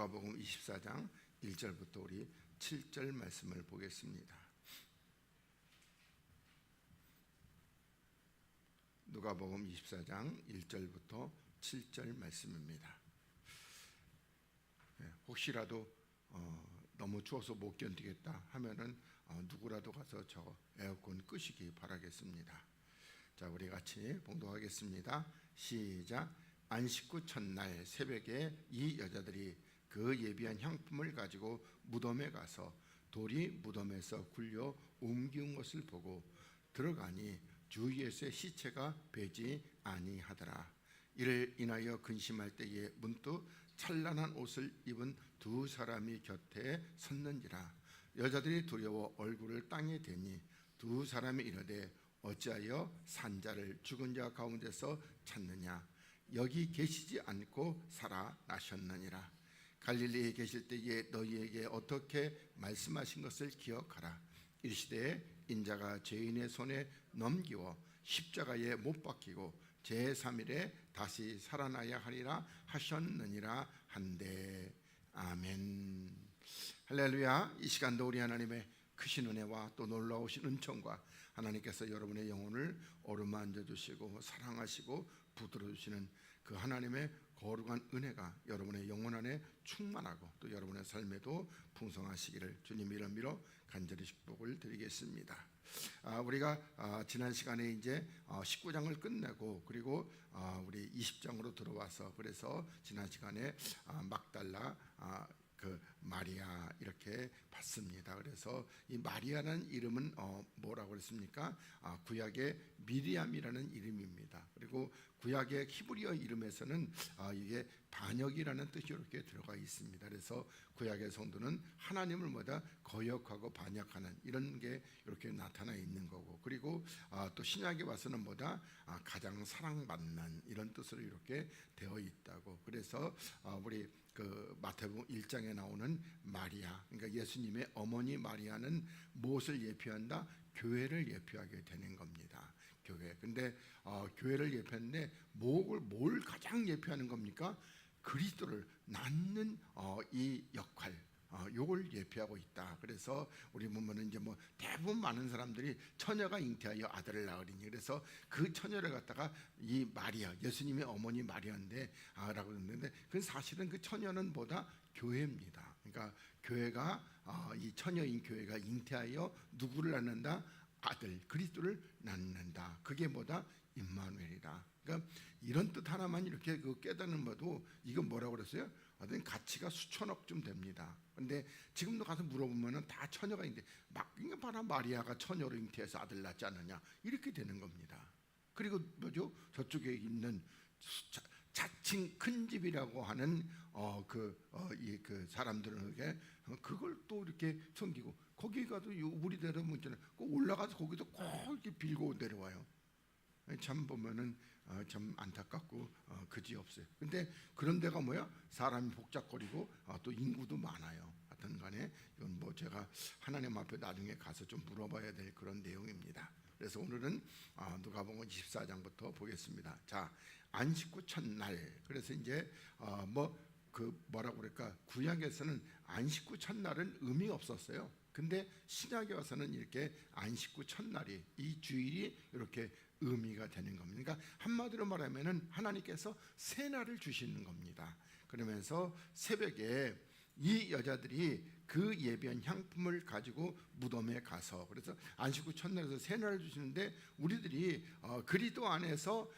누가복음 24장 1절부터 우리 7절 말씀을 보겠습니다. 누가복음 24장 1절부터 7절 말씀입니다. 혹시라도 너무 추워서 못 견디겠다 하면은 누구라도 가서 저 에어컨 끄시기 바라겠습니다. 자, 우리 같이 봉독하겠습니다. 시작. 안식 후 첫날 새벽에 이 여자들이 그 예비한 향품을 가지고 무덤에 가서 돌이 무덤에서 굴려 옮기운 것을 보고 들어가니 주 예수의 시체가 배지 아니하더라. 이를 인하여 근심할 때에 문득 찬란한 옷을 입은 두 사람이 곁에 섰는지라. 여자들이 두려워 얼굴을 땅에 대니 두 사람이 이르되 어찌하여 산자를 죽은 자 가운데서 찾느냐? 여기 계시지 않고 살아나셨느니라. 갈릴리에 계실 때에 너희에게 어떻게 말씀하신 것을 기억하라. 이르시되 인자가 죄인의 손에 넘기워 십자가에 못 박히고 제3일에 다시 살아나야 하리라 하셨느니라 한데. 아멘. 할렐루야. 이 시간도 우리 하나님의 크신 은혜와 또 놀라우신 은총과 하나님께서 여러분의 영혼을 어루만져 주시고 사랑하시고 붙들어 주시는 그 하나님의 거룩한 은혜가 여러분의 영혼 안에 충만하고 또 여러분의 삶에도 풍성하시기를 주님 이름으로 간절히 축복을 드리겠습니다. 우리가 지난 시간에 이제 19장을 끝내고 그리고 우리 20장으로 들어와서 그래서 지난 시간에 막달라 그 마리아 이렇게 봤습니다. 그래서 이 마리아라는 이름은 뭐라고 그랬습니까? 구약의 미리암이라는 이름입니다. 그리고 구약의 히브리어 이름에서는 이게 반역이라는 뜻이 이렇게 들어가 있습니다. 그래서 구약의 성도는 하나님을 뭐다 거역하고 반역하는 이런 게 이렇게 나타나 있는 거고, 그리고 또 신약에 와서는 뭐다 가장 사랑받는 이런 뜻으로 이렇게 되어 있다고. 그래서 우리 그 마태복음 1장에 나오는 마리아, 그러니까 예수님의 어머니 마리아는 무엇을 예표한다? 교회를 예표하게 되는 겁니다. 교회. 근데 교회를 예표하는데 뭘 가장 예표하는 겁니까? 그리스도를 낳는 이 역할, 요걸 예표하고 있다. 그래서 우리 보면은 이제 뭐 대부분 많은 사람들이 처녀가 잉태하여 아들을 낳으리니, 그래서 그 처녀를 갖다가 이 마리아, 예수님의 어머니 마리아인데 라고 했는데, 그 사실은 그 처녀는 뭐다? 교회입니다. 그러니까 교회가 이 처녀인 교회가 잉태하여 누구를 낳는다? 아들 그리스도를 낳는다. 그게 뭐다? 임마누엘이다. 그러니까 이런 뜻 하나만 이렇게 깨닫는 것도 이건 뭐라고 그랬어요? 어떤 가치가 수천억쯤 됩니다. 근데 지금도 가서 물어보면은 다 처녀가 있는데 막 이게 바로 마리아가 처녀로 잉태해서 아들 낳지 않느냐 이렇게 되는 겁니다. 그리고 뭐죠? 저쪽에 있는 자칭 큰 집이라고 하는 그 사람들에게 그걸 또 이렇게 섬기고, 거기 가도 우리대로 문제는 꼭 올라가서 거기도 꼭 이렇게 빌고 내려와요. 참 보면은 참 안타깝고 그지없어요. 근데 그런 데가 뭐야? 사람이 복잡거리고 또 인구도 많아요. 하여튼 간에 이건 뭐 제가 하나님 앞에 나중에 가서 좀 물어봐야 될 그런 내용입니다. 그래서 오늘은 누가복음 24장부터 보겠습니다. 자, 안식 후 첫날. 그래서 이제 뭐라고 그럴까? 구약에서는 안식 후 첫날은 의미 없었어요. 근데 신약에 와서는 이렇게 안식 후 첫날이, 이 주일이 이렇게 의미가 되는 겁니다. 그러니까 한마디로 말하면은 하나님께서 새 날을 주시는 겁니다. 그러면서 새벽에 이 여자들이 그 예비한 향품을 가지고 무덤에 가서, 그래서 안식 후 첫날에서 새 날을 주시는데, 우리들이 그리스도 안에서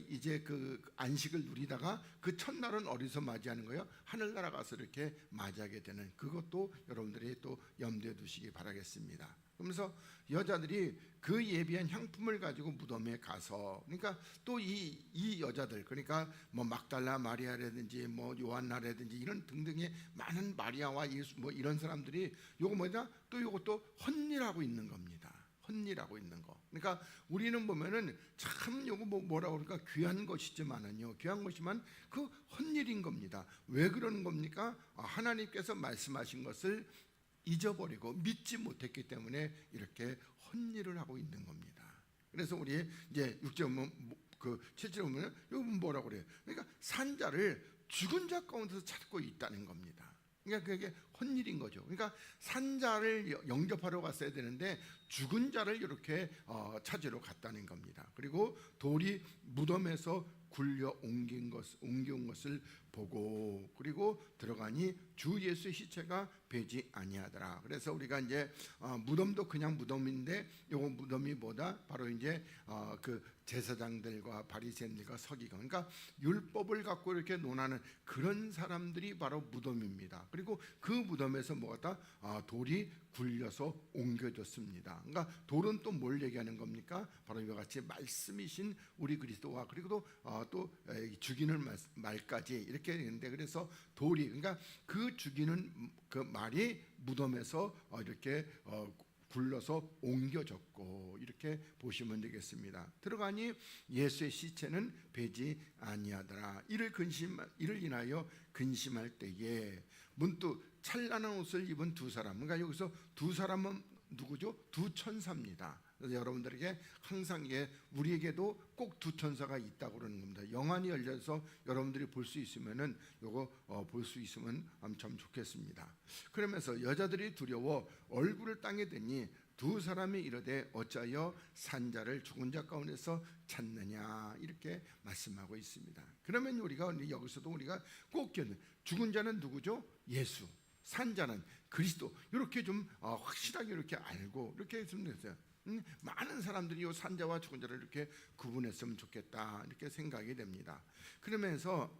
이제 그 안식을 누리다가 그 첫날은 어디서 맞이하는 거예요? 하늘나라 가서 이렇게 맞이하게 되는, 그것도 여러분들이 또 염두에 두시기 바라겠습니다. 그러면서 여자들이 그 예비한 향품을 가지고 무덤에 가서, 그러니까 또 이 여자들, 그러니까 뭐 막달라 마리아라든지 뭐 요한나라든지 이런 등등의 많은 마리아와 예수 뭐 이런 사람들이 요거 뭐냐? 또 요것도 헛일하고 있는 겁니다. 헛일하고 있는 거. 그러니까 우리는 보면은 참 요거 뭐라고 그럴까? 귀한 것이지만은요, 귀한 것이지만 그 헛일인 겁니다. 왜 그러는 겁니까? 하나님께서 말씀하신 것을 잊어버리고 믿지 못했기 때문에 이렇게 헛일을 하고 있는 겁니다. 그래서 우리 이제 6절 그 7절 보면 여기 뭐라고 그래요? 그러니까 산자를 죽은 자 가운데서 찾고 있다는 겁니다. 그러니까 그게 헛일인 거죠. 그러니까 산자를 영접하러 갔어야 되는데 죽은 자를 이렇게 찾으러 갔다는 겁니다. 그리고 돌이 무덤에서 굴려 옮긴 것을 보고, 그리고 들어가니 주 예수의 시체가 배지 아니하더라. 그래서 우리가 이제 무덤도 그냥 무덤인데, 요거 무덤이 뭐다? 바로 이제 그 제사장들과 바리새인들과 서기관, 그러니까 율법을 갖고 이렇게 논하는 그런 사람들이 바로 무덤입니다. 그리고 그 무덤에서 뭐가 돌이 굴려서 옮겨졌습니다. 그러니까 돌은 또 뭘 얘기하는 겁니까? 바로 이와 같이 말씀이신 우리 그리스도와, 그리고 또 죽이는 말까지 이렇게 되는데, 그래서 돌이, 그러니까 그 죽이는 그 말이 무덤에서 이렇게 굴러서 옮겨졌고, 이렇게 보시면 되겠습니다. 들어가니 예수의 시체는 배지 아니하더라. 이를 인하여 근심할 때에 문득 찬란한 옷을 입은 두 사람, 그러니까 여기서 두 사람은 누구죠? 두 천사입니다. 그래서 여러분들에게 항상 우리에게도 꼭 두 천사가 있다고 그러는 겁니다. 영안이 열려서 여러분들이 볼 수 있으면은 요거 볼 수 있으면 참 좋겠습니다. 그러면서 여자들이 두려워 얼굴을 땅에 대니 두 사람이 이르되 어찌하여 산자를 죽은 자 가운데서 찾느냐, 이렇게 말씀하고 있습니다. 그러면 우리가 여기서도 우리가 꼭 죽은 자는 누구죠? 예수. 산자는 그리스도. 이렇게 좀 확실하게 이렇게 알고 이렇게 했으면 됐어요. 많은 사람들이 이 산자와 죽은 자를 이렇게 구분했으면 좋겠다, 이렇게 생각이 됩니다. 그러면서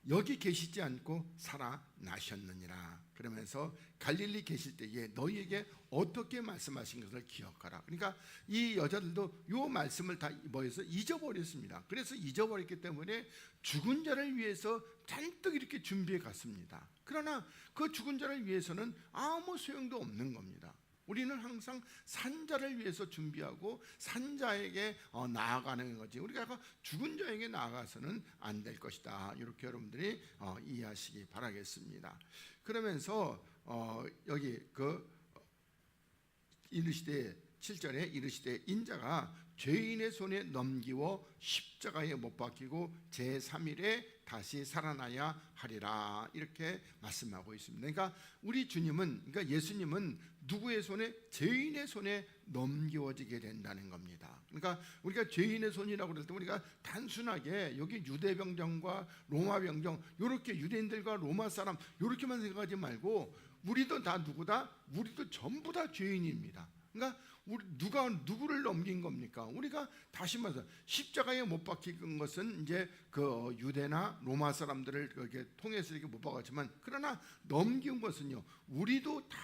여기 계시지 않고 살아나셨느니라. 그러면서 갈릴리 계실 때에 너희에게 어떻게 말씀하신 것을 기억하라. 그러니까 이 여자들도 이 말씀을 다 뭐해서 잊어버렸습니다. 그래서 잊어버렸기 때문에 죽은 자를 위해서 잔뜩 이렇게 준비해 갔습니다. 그러나 그 죽은 자를 위해서는 아무 소용도 없는 겁니다. 우리는 항상 산자를 위해서 준비하고 산자에게 나아가는 거지, 우리가 죽은 자에게 나아가서는 안 될 것이다. 이렇게 여러분들이 이해하시기 바라겠습니다. 그러면서 여기 이르시되 7절에 이르시되 인자가 죄인의 손에 넘기워 십자가에 못 박히고 제3일에 다시 살아나야 하리라, 이렇게 말씀하고 있습니다. 그러니까 우리 주님은, 그러니까 예수님은 누구의 손에? 죄인의 손에 넘겨지게 된다는 겁니다. 그러니까 우리가 죄인의 손이라고 그럴 때 우리가 단순하게 여기 유대 병정과 로마 병정, 이렇게 유대인들과 로마 사람 이렇게만 생각하지 말고 우리도 다 누구다? 우리도 전부 다 죄인입니다. 그러니까 우리 누가 누구를 넘긴 겁니까? 우리가 다시 말해서 십자가에 못 박힌 것은 이제 그 유대나 로마 사람들을 이렇게 통해서 이렇게 못 박았지만, 그러나 넘긴 것은요, 우리도 다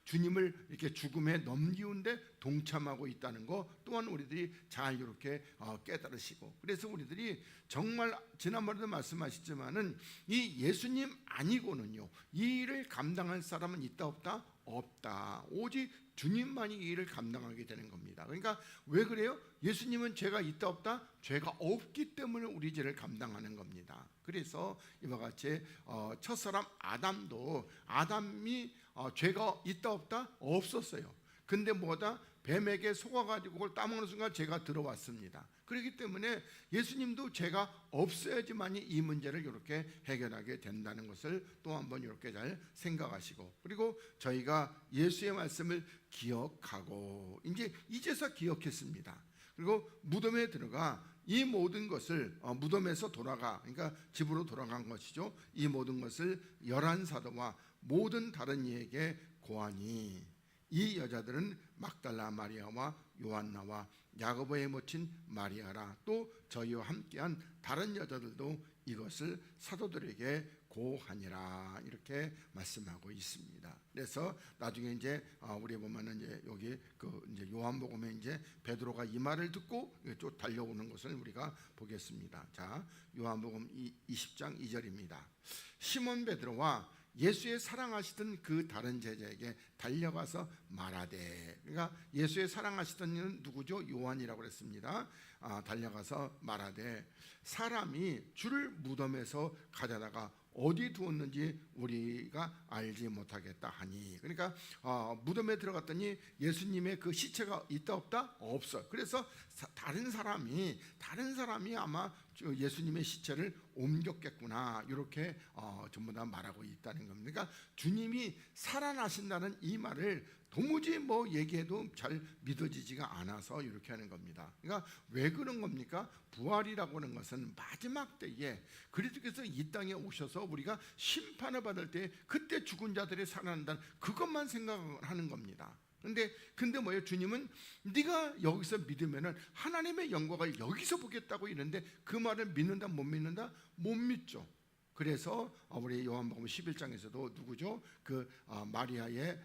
주님을 이렇게 죽음에 넘기는데 동참하고 있다는 거 또한 우리들이 잘 이렇게 깨달으시고, 그래서 우리들이 정말 지난번에도 말씀하셨지만은 이 예수님 아니고는요 이 일을 감당할 사람은 있다 없다? 없다. 오직 주님만이 이 일을 감당하게 되는 겁니다. 그러니까 왜 그래요? 예수님은 죄가 있다 없다? 죄가 없기 때문에 우리 죄를 감당하는 겁니다. 그래서 이와 같이 첫사람 아담이 죄가 있다 없다? 없었어요. 근데 뭐다? 뱀에게 속아가지고 그걸 따먹는 순간 죄가 들어왔습니다. 그렇기 때문에 예수님도 죄가 없어야지만이 이 문제를 이렇게 해결하게 된다는 것을 또 한번 이렇게 잘 생각하시고, 그리고 저희가 예수의 말씀을 기억하고 이제서 기억했습니다. 그리고 무덤에 들어가 이 모든 것을 무덤에서 그러니까 집으로 돌아간 것이죠. 이 모든 것을 11사도와 모든 다른 이에게 고하니 이 여자들은 막달라 마리아와 요한나와 야고보의 모친 마리아라. 또 저희와 함께한 다른 여자들도 이것을 사도들에게 고하니라, 이렇게 말씀하고 있습니다. 그래서 나중에 이제 우리 보면은 이제 여기 이제 요한복음에 이제 베드로가 이 말을 듣고 쫓 달려오는 것을 우리가 보겠습니다. 자, 요한복음 20장 2절입니다. 시몬 베드로와 예수의 사랑하시던 그 다른 제자에게 달려가서 말하되, 그러니까 예수의 사랑하시던 이는 누구죠? 요한이라고 그랬습니다. 달려가서 말하되 사람이 주를 무덤에서 가져다가 어디 두었는지 우리가 알지 못하겠다 하니. 그러니까 무덤에 들어갔더니 예수님의 그 시체가 있다 없다? 없어. 그래서 다른 사람이 아마 예수님의 시체를 옮겼겠구나, 이렇게 전부 다 말하고 있다는 겁니다. 그러니까 주님이 살아나신다는 이 말을 도무지 뭐 얘기해도 잘 믿어지지가 않아서 이렇게 하는 겁니다. 그러니까 왜 그런 겁니까? 부활이라고 하는 것은 마지막 때에 그리스도께서 이 땅에 오셔서 우리가 심판을 받을 때 그때 죽은 자들이 살아난다는 그것만 생각하는 겁니다. 근데 뭐예요? 주님은 네가 여기서 믿으면은 하나님의 영광을 여기서 보겠다고 이러는데 그 말을 믿는다 못 믿는다? 못 믿죠. 그래서 우리 요한복음 11장에서도 누구죠? 마리아의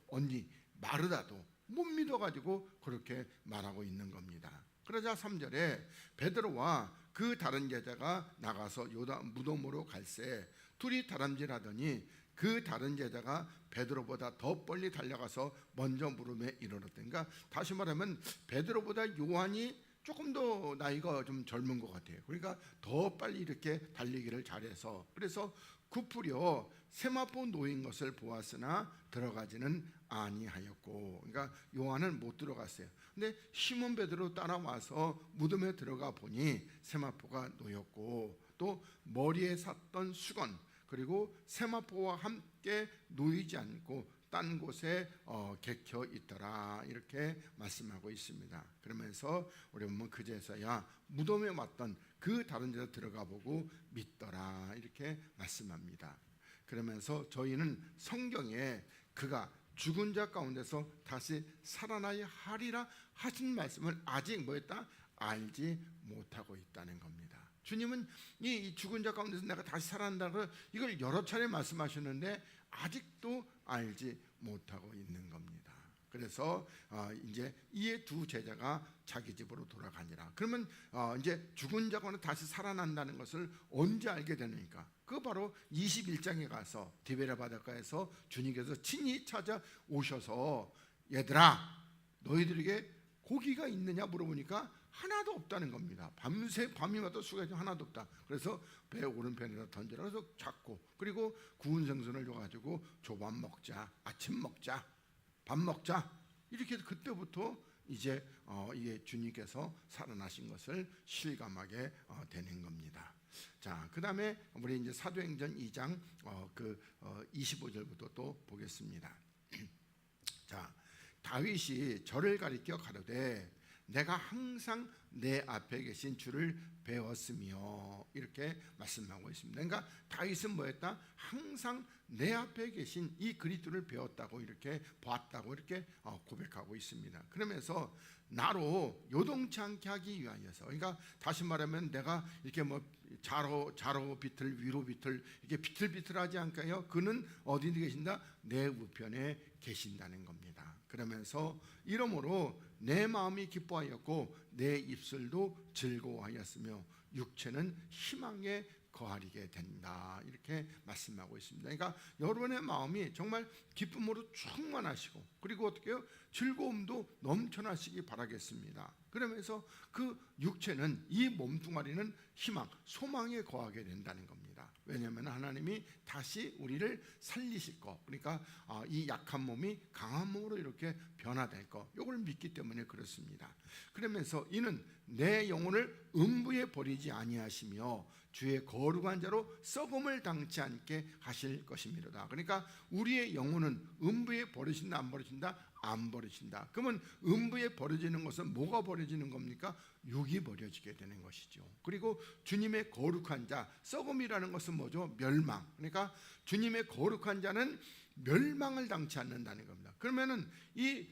언니 마르다도 못 믿어가지고 그렇게 말하고 있는 겁니다. 그러자 3절에 베드로와 그 다른 제자가 나가서 무덤으로 갈새 둘이 다람질하더니 그 다른 제자가 베드로보다 더 빨리 달려가서 먼저 무릎에 이르렀다. 그러니까 다시 말하면 베드로보다 요한이 조금 더 나이가 좀 젊은 것 같아요. 그러니까 더 빨리 이렇게 달리기를 잘해서, 그래서 굽으려 세마포 놓인 것을 보았으나 들어가지는 아니하였고, 그러니까 요한은 못 들어갔어요. 근데 시몬 베드로 따라와서 무덤에 들어가 보니 세마포가 놓였고 또 머리에 샀던 수건 그리고 세마포와 함께 놓이지 않고 딴 곳에 객혀 있더라, 이렇게 말씀하고 있습니다. 그러면서 우리 보면 그제서야 무덤에 왔던 그 다른 데서 들어가 보고 믿더라, 이렇게 말씀합니다. 그러면서 저희는 성경에 그가 죽은 자 가운데서 다시 살아나야 하리라 하신 말씀을 아직 뭐했다? 알지 못하고 있다는 겁니다. 주님은 이 죽은 자 가운데서 내가 다시 살아난다고 이걸 여러 차례 말씀하셨는데 아직도 알지 못하고 있는 겁니다. 그래서 이제 이 두 제자가 자기 집으로 돌아가니라. 그러면 이제 죽은 자가 다시 살아난다는 것을 언제 알게 되니까? 그 바로 21장에 가서 디베랴 바닷가에서 주님께서 친히 찾아오셔서 얘들아 너희들에게 고기가 있느냐 물어보니까 하나도 없다는 겁니다. 밤이 와도 수가 하나도 없다. 그래서 배 오른편에다 던져라. 그래서 잡고 그리고 구운 생선을 줘가지고 조밥 먹자, 아침 먹자, 밥 먹자, 이렇게 그때부터 이제 이게 주님께서 살아나신 것을 실감하게 되는 겁니다. 자, 그 다음에 우리 이제 사도행전 2장 25절부터 또 보겠습니다. 자, 다윗이 저를 가리켜 가로되 내가 항상 내 앞에 계신 주를 배웠으며, 이렇게 말씀하고 있습니다. 그러니까 다윗은 뭐였다? 항상 내 앞에 계신 이 그리스도를 배웠다고, 이렇게 봤다고 이렇게 고백하고 있습니다. 그러면서 나로 요동치 않게 하기 위하여서, 그러니까 다시 말하면 내가 이렇게 뭐 좌로 비틀 위로 비틀 이렇게 비틀비틀하지 않게요. 그는 어디 계신다? 내 우편에 계신다는 겁니다. 그러면서 이러므로 내 마음이 기뻐하였고 내 입술도 즐거워하였으며 육체는 희망에 거하리게 된다, 이렇게 말씀하고 있습니다. 그러니까 여러분의 마음이 정말 기쁨으로 충만하시고 그리고 어떻게 해요? 즐거움도 넘쳐나시기 바라겠습니다. 그러면서 그 육체는, 이 몸뚱아리는 희망, 소망에 거하게 된다는 겁니다. 왜냐하면 하나님이 다시 우리를 살리실 거, 그러니까 이 약한 몸이 강한 몸으로 이렇게 변화될 거, 이걸 믿기 때문에 그렇습니다. 그러면서 이는 내 영혼을 음부에 버리지 아니하시며 주의 거룩한 자로 썩음을 당치 않게 하실 것입니다. 그러니까 우리의 영혼은 음부에 버리신다 안 버리신다? 안 버리신다. 그러면 음부에 버려지는 것은 뭐가 버려지는 겁니까? 육이 버려지게 되는 것이죠. 그리고 주님의 거룩한 자, 썩음이라는 것은 뭐죠? 멸망. 그러니까 주님의 거룩한 자는 멸망을 당치 않는다는 겁니다. 그러면은 이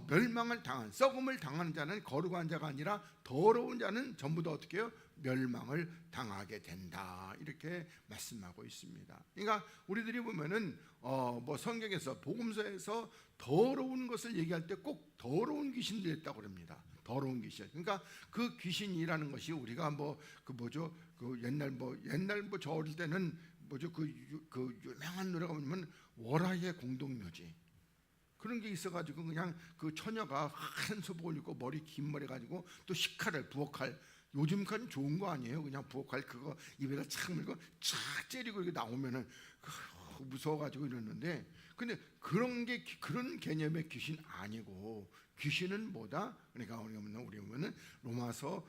멸망을 당한, 썩음을 당하는 자는 거룩한 자가 아니라 더러운 자는 전부 다 어떻게 해요? 멸망을 당하게 된다, 이렇게 말씀하고 있습니다. 그러니까 우리들이 보면은 뭐 성경에서 복음서에서 더러운 것을 얘기할 때 꼭 더러운 귀신들이 있다고 그럽니다. 더러운 귀신. 그러니까 그 귀신이라는 것이 우리가 옛날 저 어릴 때는 그 유명한 노래가 뭐냐면 월하의 공동묘지, 그런 게 있어가지고 그냥 그 처녀가 한 소복을 입고 머리 긴 머리 가지고 또 식칼을 부엌칼 요즘까지 좋은 거 아니에요? 그냥 부엌갈 그거 입에다 착 물고 쫙 째리고 이렇게 나오면은 무서워가지고 이러는데, 근데 그런 개념의 귀신 아니고, 귀신은 뭐다? 그러니까 우리 보면은 로마서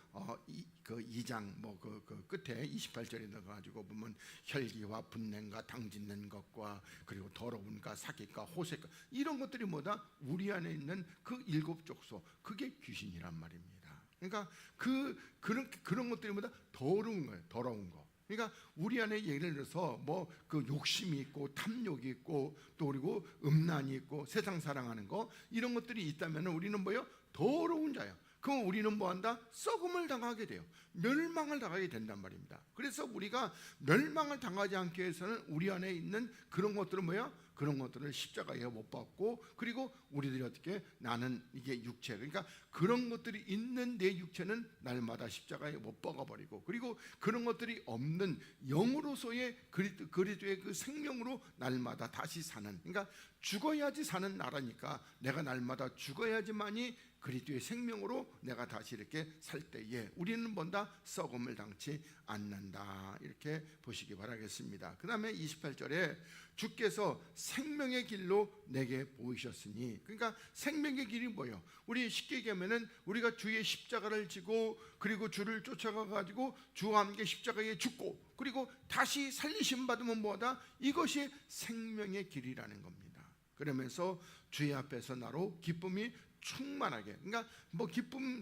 2장 그 끝에 28절에 넣어가지고 보면 혈기와 분냄과 당짓는 것과 그리고 더러움과 사기과 호색과 이런 것들이 뭐다? 우리 안에 있는 그 7족소, 그게 귀신이란 말입니다. 그러니까 그런 것들이 뭐다? 더러운 거예요. 더러운 거. 그러니까 우리 안에 예를 들어서 그 욕심이 있고 탐욕이 있고 또 그리고 음란이 있고 세상 사랑하는 거, 이런 것들이 있다면 우리는 뭐예요? 더러운 자예요. 그럼 우리는 뭐한다? 썩음을 당하게 돼요. 멸망을 당하게 된단 말입니다. 그래서 우리가 멸망을 당하지 않기 위해서는 우리 안에 있는 그런 것들은 뭐예요? 그런 것들을 십자가에 못 박고, 그리고 우리들이 어떻게, 나는 이게 육체, 그러니까 그런 것들이 있는 내 육체는 날마다 십자가에 못 박아버리고, 그리고 그런 것들이 없는 영으로서의 그리스도의 그 생명으로 날마다 다시 사는, 그러니까 죽어야지 사는 나라니까 내가 날마다 죽어야지만이 그리스도의 생명으로 내가 다시 이렇게 살 때에 우리는 뭔다? 썩음을 당치 않는다. 이렇게 보시기 바라겠습니다. 그 다음에 28절에 주께서 생명의 길로 내게 보이셨으니, 그러니까 생명의 길이 뭐예요? 우리 쉽게 얘기하면은 우리가 주의 십자가를 지고 그리고 주를 쫓아가 가지고 주와 함께 십자가에 죽고 그리고 다시 살리심 받으면 뭐다? 이것이 생명의 길이라는 겁니다. 그러면서 주의 앞에서 나로 기쁨이 충만하게, 그러니까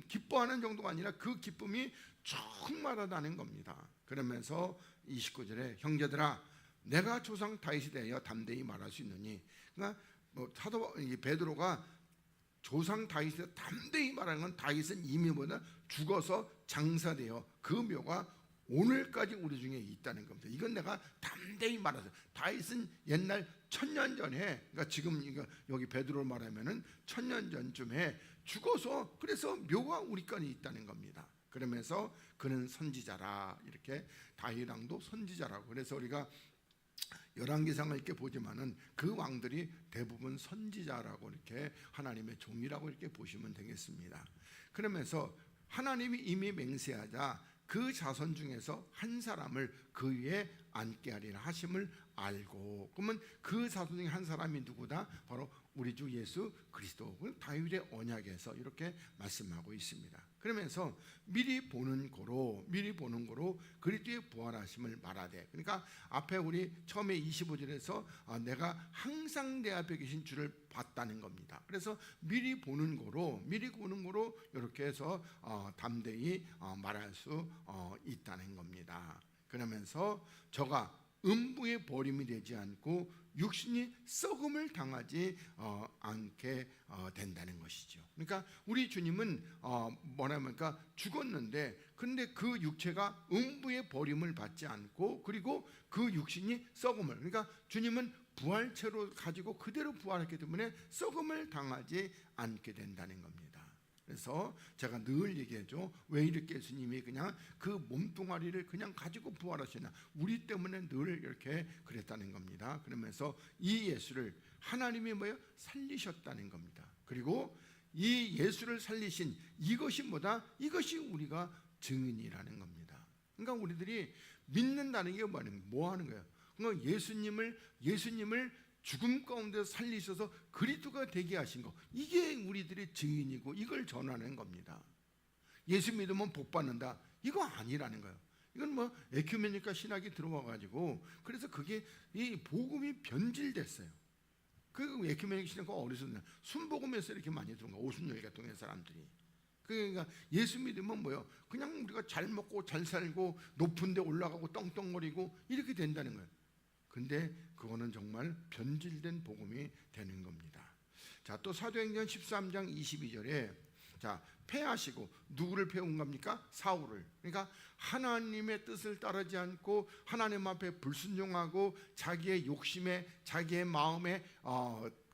기뻐하는 정도가 아니라 그 기쁨이 충만하다는 겁니다. 그러면서 29절에 형제들아, 내가 조상 다윗에 대하여 담대히 말할 수 있느니, 그러니까 사도 베드로가 조상 다윗에 담대히 말하는 건, 다윗은 이미 죽어서 장사되어 그 묘가 오늘까지 우리 중에 있다는 겁니다. 이건 내가 담대히 말하죠. 다윗은 옛날 1000년 전에, 그러니까 지금 여기 베드로를 말하면은 1000년 전쯤에 죽어서 그래서 묘가 우리까지 있다는 겁니다. 그러면서 그는 선지자라, 이렇게 다윗왕도 선지자라고. 그래서 우리가 열왕기상을 이렇게 보지만은 그 왕들이 대부분 선지자라고, 이렇게 하나님의 종이라고 이렇게 보시면 되겠습니다. 그러면서 하나님이 이미 맹세하자 그 자손 중에서 한 사람을 그 위에 앉게 하리라 하심을 알고, 그러면 그 자손 중에 한 사람이 누구다? 바로 우리 주 예수 그리스도, 다윗의 언약에서 이렇게 말씀하고 있습니다. 그러면서 미리 보는 거로 그리스도의 부활하심을 말하되, 그러니까 앞에 우리 처음에 25절에서 내가 항상 내 앞에 계신 주를 봤다는 겁니다. 그래서 미리 보는 거로 이렇게 해서 담대히 말할 수 있다는 겁니다. 그러면서 저가 음부의 버림이 되지 않고 육신이 썩음을 당하지 않게 된다는 것이죠. 그러니까 우리 주님은 뭐냐면까 죽었는데, 근데 그 육체가 음부의 버림을 받지 않고, 그리고 그 육신이 썩음을, 그러니까 주님은 부활체로 가지고 그대로 부활했기 때문에 썩음을 당하지 않게 된다는 겁니다. 그래서 제가 늘 얘기하죠. 왜 이렇게 예수님이 그냥 그 몸뚱아리를 그냥 가지고 부활하시나, 우리 때문에 늘 이렇게 그랬다는 겁니다. 그러면서 이 예수를 하나님이 살리셨다는 겁니다. 그리고 이 예수를 살리신 이것이 뭐다? 이것이 우리가 증인이라는 겁니다. 그러니까 우리들이 믿는다는 게 뭐 하는 거예요? 그러니까 예수님을 죽음 가운데 살리셔서 그리스도가 되게 하신 거, 이게 우리들의 증인이고 이걸 전하는 겁니다. 예수 믿으면 복 받는다, 이거 아니라는 거예요. 이건 에큐메니카 신학이 들어와 가지고, 그래서 그게 이 복음이 변질됐어요. 그 에큐메니카 신학가 어디서 나? 순복음에서 이렇게 많이 들어온 거야. 오순절계통의 사람들이. 그러니까 예수 믿으면 그냥 우리가 잘 먹고 잘 살고 높은 데 올라가고 떵떵거리고 이렇게 된다는 거예요. 근데 그거는 정말 변질된 복음이 되는 겁니다. 자, 또 사도행전 13장 22절에 패하시고, 누구를 패운 겁니까? 사울을. 그러니까 하나님의 뜻을 따르지 않고 하나님 앞에 불순종하고 자기의 욕심에, 자기의 마음에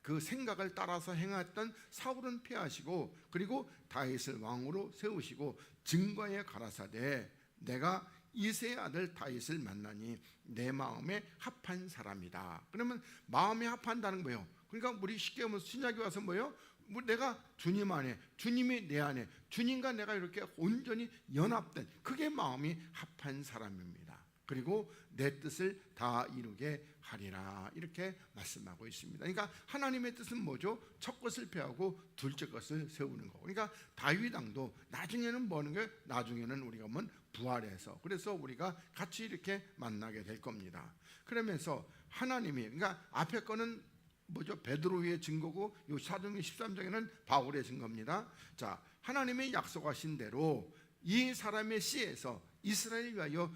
그 생각을 따라서 행했던 사울은 패하시고, 그리고 다윗을 왕으로 세우시고 증거에 가라사대 내가 이새의 아들 다윗을 만나니 내 마음에 합한 사람이다. 그러면 마음에 합한다는 거예요. 그러니까 우리 쉽게 보면 신약에 와서 내가 주님 안에, 주님이 내 안에, 주님과 내가 이렇게 온전히 연합된, 그게 마음이 합한 사람입니다. 그리고 내 뜻을 다 이루게 하리라, 이렇게 말씀하고 있습니다. 그러니까 하나님의 뜻은 뭐죠? 첫 것을 폐하고 둘째 것을 세우는 거. 그러니까 다윗 왕도 나중에는 뭐 하는 거예요? 나중에는 우리가 부활해서, 그래서 우리가 같이 이렇게 만나게 될 겁니다. 그러면서 하나님이, 그러니까 앞에 거는 뭐죠? 베드로의 증거고, 요 사도행전 13장에는 바울의 증거입니다. 자, 하나님이 약속하신 대로 이 사람의 씨에서 이스라엘 위하여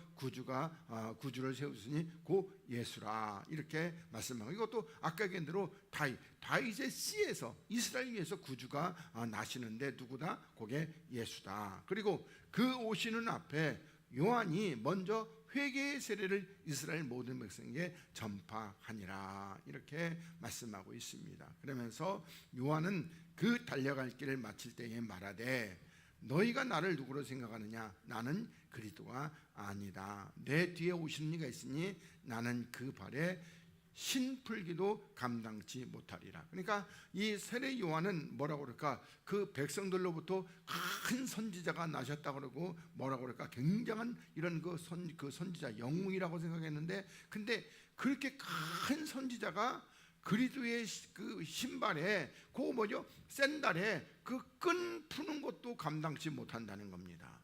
구주를 세우시니 곧 예수라, 이렇게 말씀하고, 이것도 아까 얘기한 대로 다윗의 씨에서 이스라엘 위에서 구주가 나시는데 누구다? 그게 예수다. 그리고 그 오시는 앞에 요한이 먼저 회개의 세례를 이스라엘 모든 백성에게 전파하니라, 이렇게 말씀하고 있습니다. 그러면서 요한은 그 달려갈 길을 마칠 때에 말하되 너희가 나를 누구로 생각하느냐? 나는 그리스도가 아니다. 내 뒤에 오시는 이가 있으니 나는 그 발에 신풀기도 감당치 못하리라. 그러니까 이 세례 요한은 뭐라고 그럴까? 그 백성들로부터 큰 선지자가 나셨다고 그러고, 뭐라고 그럴까? 굉장한 이런 그 선지자 영웅이라고 생각했는데, 근데 그렇게 큰 선지자가 그리스도의 그 신발에, 그 뭐죠? 샌달에 그 끈 푸는 것도 감당치 못한다는 겁니다.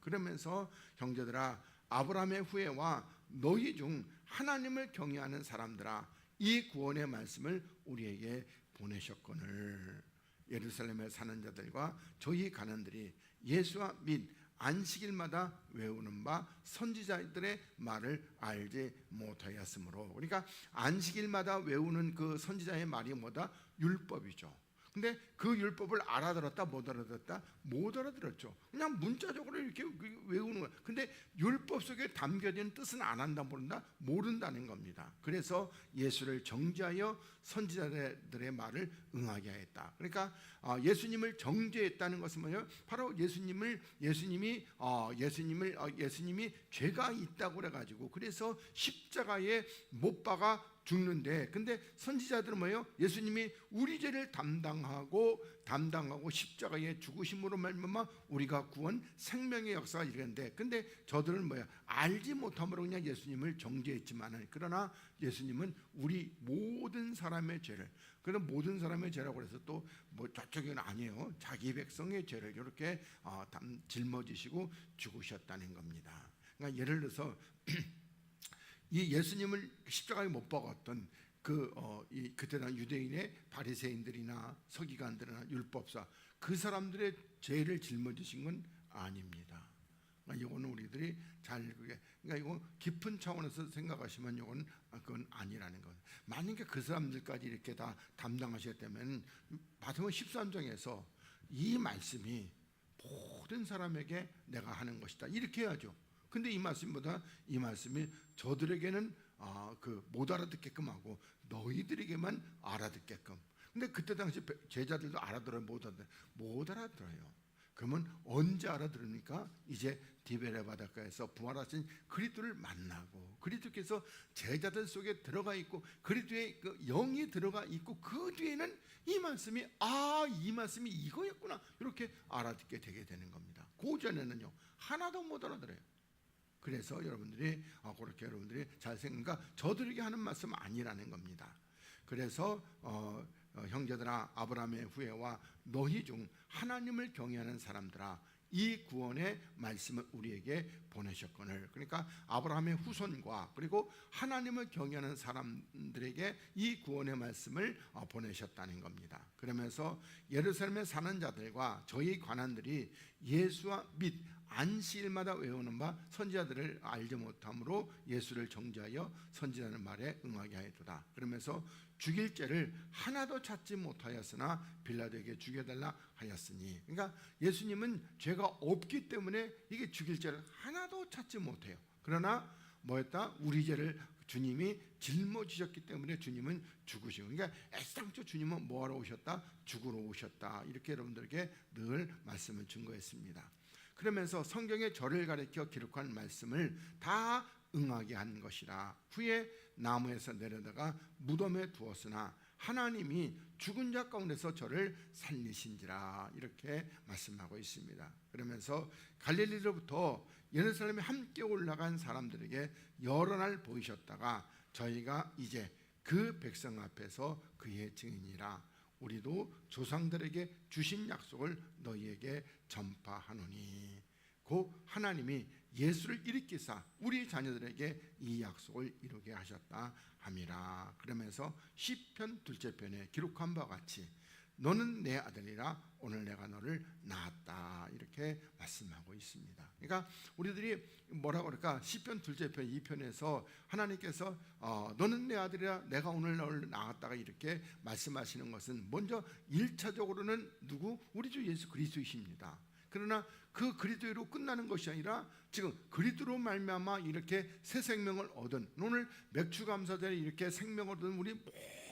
그러면서 형제들아, 아브라함의 후예와 너희 중 하나님을 경외하는 사람들아, 이 구원의 말씀을 우리에게 보내셨거늘 예루살렘에 사는 자들과 저희 가난들이 예수와 및 안식일마다 외우는 바 선지자들의 말을 알지 못하였으므로. 그러니까 안식일마다 외우는 그 선지자의 말이 뭐다? 율법이죠. 근데 그 율법을 알아들었다? 못 알아들었다? 못 알아들었죠. 그냥 문자적으로 이렇게 외우는 거예요. 근데 율법 속에 담겨진 뜻은 안 한다, 모른다? 모른다는 겁니다. 그래서 예수를 정죄하여 선지자들의 말을 응하게 하였다. 그러니까 예수님을 정죄했다는 것은 뭐예요? 바로 예수님이 죄가 있다고 그래가지고, 그래서 십자가에 못 박아 죽는데, 근데 선지자들은 뭐예요? 예수님이 우리 죄를 담당하고 십자가에 죽으심으로 말미암아 우리가 구원 생명의 역사가 이르는데, 근데 저들은 뭐야? 알지 못함으로 그냥 예수님을 정죄했지만은, 그러나 예수님은 우리 모든 사람의 죄를, 그런 모든 사람의 죄라고 해서 또 뭐 저쪽은 아니에요. 자기 백성의 죄를 이렇게 짊어지시고 죽으셨다는 겁니다. 그러니까 예를 들어서 이 예수님을 십자가에 못 박았던 그때 당 유대인의 바리새인들이나 서기관들이나 율법사, 그 사람들의 죄를 짊어지신 건 아닙니다. 그러니까 이거는 우리들이 그러니까 이거 깊은 차원에서 생각하시면 그건 아니라는 것. 만약에 그 사람들까지 이렇게 다 담당하셨다면 마태복음 13장에서 이 말씀이 모든 사람에게 내가 하는 것이다, 이렇게 해야죠. 근데 이 말씀이 저들에게는 못 알아듣게끔 하고 너희들에게만 알아듣게끔. 근데 그때 당시 제자들도 알아들어요? 못 알아들어요. 그러면 언제 알아들으니까? 이제 디베레 바닷가에서 부활하신 그리스도를 만나고, 그리스도께서 제자들 속에 들어가 있고 그리스도의 그 영이 들어가 있고, 그 뒤에는 이 말씀이 이거였구나, 이렇게 알아듣게 되게 되는 겁니다. 그 전에는요 하나도 못 알아들어요. 그래서 여러분들이 그렇게 여러분들이 잘 생각하니까 저들에게 하는 말씀 아니라는 겁니다. 그래서 형제들아, 아브라함의 후예와 너희 중 하나님을 경외하는 사람들아, 이 구원의 말씀을 우리에게 보내셨거늘. 그러니까 아브라함의 후손과 그리고 하나님을 경외하는 사람들에게 이 구원의 말씀을 보내셨다는 겁니다. 그러면서 예루살렘에 사는 자들과 저희 관원들이 예수와 및 안식일마다 외우는 바 선지자들을 알지 못함으로 예수를 정죄하여 선지자는 말에 응하게 하였도다. 그러면서 죽일 죄를 하나도 찾지 못하였으나 빌라도에게 죽여달라 하였으니, 그러니까 예수님은 죄가 없기 때문에 이게 죽일 죄를 하나도 찾지 못해요. 그러나 뭐였다? 우리 죄를 주님이 짊어지셨기 때문에 주님은 죽으시고, 그러니까 애당초 주님은 뭐하러 오셨다? 죽으러 오셨다, 이렇게 여러분들에게 늘 말씀을 증거했습니다. 그러면서 성경에 저를 가리켜 기록한 말씀을 다 응하게 한 것이라. 후에 나무에서 내려다가 무덤에 두었으나 하나님이 죽은 자 가운데서 저를 살리신지라 이렇게 말씀하고 있습니다. 그러면서 갈릴리로부터 예루살렘에 함께 올라간 사람들에게 여러 날 보이셨다가 저희가 이제 그 백성 앞에서 그의 증인이라 우리도 조상들에게 주신 약속을 너희에게 전파하노니 곧 하나님이 예수를 일으키사 우리 자녀들에게 이 약속을 이루게 하셨다 함이라. 그러면서 시편 둘째 편에 기록한 바와 같이 너는 내 아들이라 오늘 내가 너를 낳았다 이렇게 말씀하고 있습니다. 그러니까 우리들이 뭐라고 그럴까? 시편 둘째 편 2편에서 하나님께서 너는 내 아들이라 내가 오늘 너를 낳았다가 이렇게 말씀하시는 것은 먼저 1차적으로는 누구? 우리 주 예수 그리스도이십니다. 그러나 그 그리스도로 끝나는 것이 아니라 지금 그리스도로 말미암아 이렇게 새 생명을 얻은, 오늘 맥주감사절에 이렇게 생명을 얻은 우리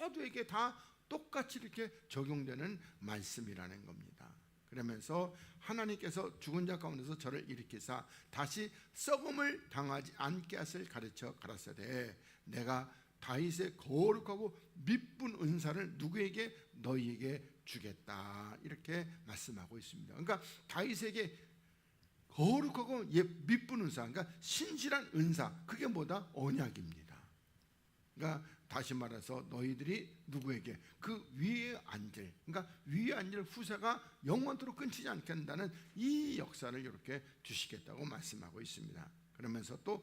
모두에게 다 똑같이 이렇게 적용되는 말씀이라는 겁니다. 그러면서 하나님께서 죽은 자 가운데서 저를 일으키사 다시 썩음을 당하지 않게 하실 가르쳐 가라사대 내가 다윗의 거룩하고 미쁜 은사를 누구에게? 너희에게 주겠다 이렇게 말씀하고 있습니다. 그러니까 다윗에게 거룩하고 미쁜 은사, 그러니까 신실한 은사, 그게 뭐다? 언약입니다. 그러니까 다시 말해서 너희들이 누구에게? 그 위에 앉을, 그러니까 위에 앉을 후세가 영원토록 끊기지 않게 한다는 이 역사를 이렇게 주시겠다고 말씀하고 있습니다. 그러면서 또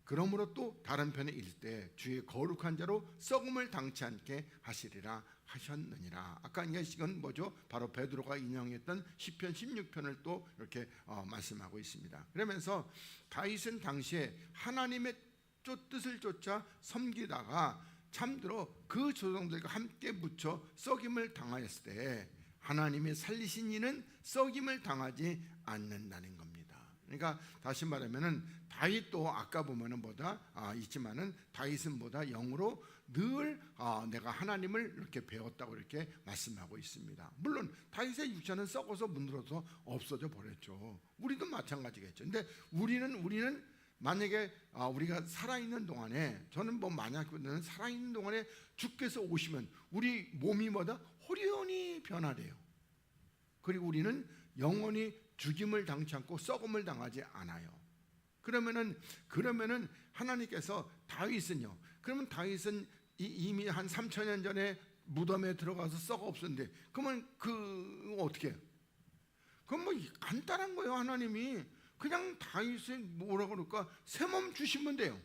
그러므로 또 다른 편에 이를 때 주의 거룩한 자로 썩음을 당치 않게 하시리라 하셨느니라. 아까 이건 뭐죠? 바로 베드로가 인용했던 시편 16편을 또 이렇게 말씀하고 있습니다. 그러면서 다윗은 당시에 하나님의 뜻을 쫓아 섬기다가 참들어 그 조상들과 함께 묻혀 썩임을 당하였을 때 하나님이 살리신 이는 썩임을 당하지 않는다는 겁니다. 그러니까 다시 말하면은 다윗도 아까 보면은 있지만은 다윗은 영으로 늘 내가 하나님을 이렇게 배웠다고 이렇게 말씀하고 있습니다. 물론 다윗의 육체는 썩어서 문드러서 없어져 버렸죠. 우리도 마찬가지겠죠. 근데 우리는 만약에 우리가 살아있는 동안에, 저는 만약에 살아있는 동안에 주께서 오시면 우리 몸이 호련히 변화돼요. 그리고 우리는 영원히 죽임을 당치 않고 썩음을 당하지 않아요. 그러면은 하나님께서 다윗은요, 그러면 다윗은 이미 한 3,000년 전에 무덤에 들어가서 썩어 없었는데 그러면 어떻게 해요? 그건 간단한 거예요. 하나님이 그냥 다윗의 뭐라고 그럴까? 새 몸 주시면 돼요.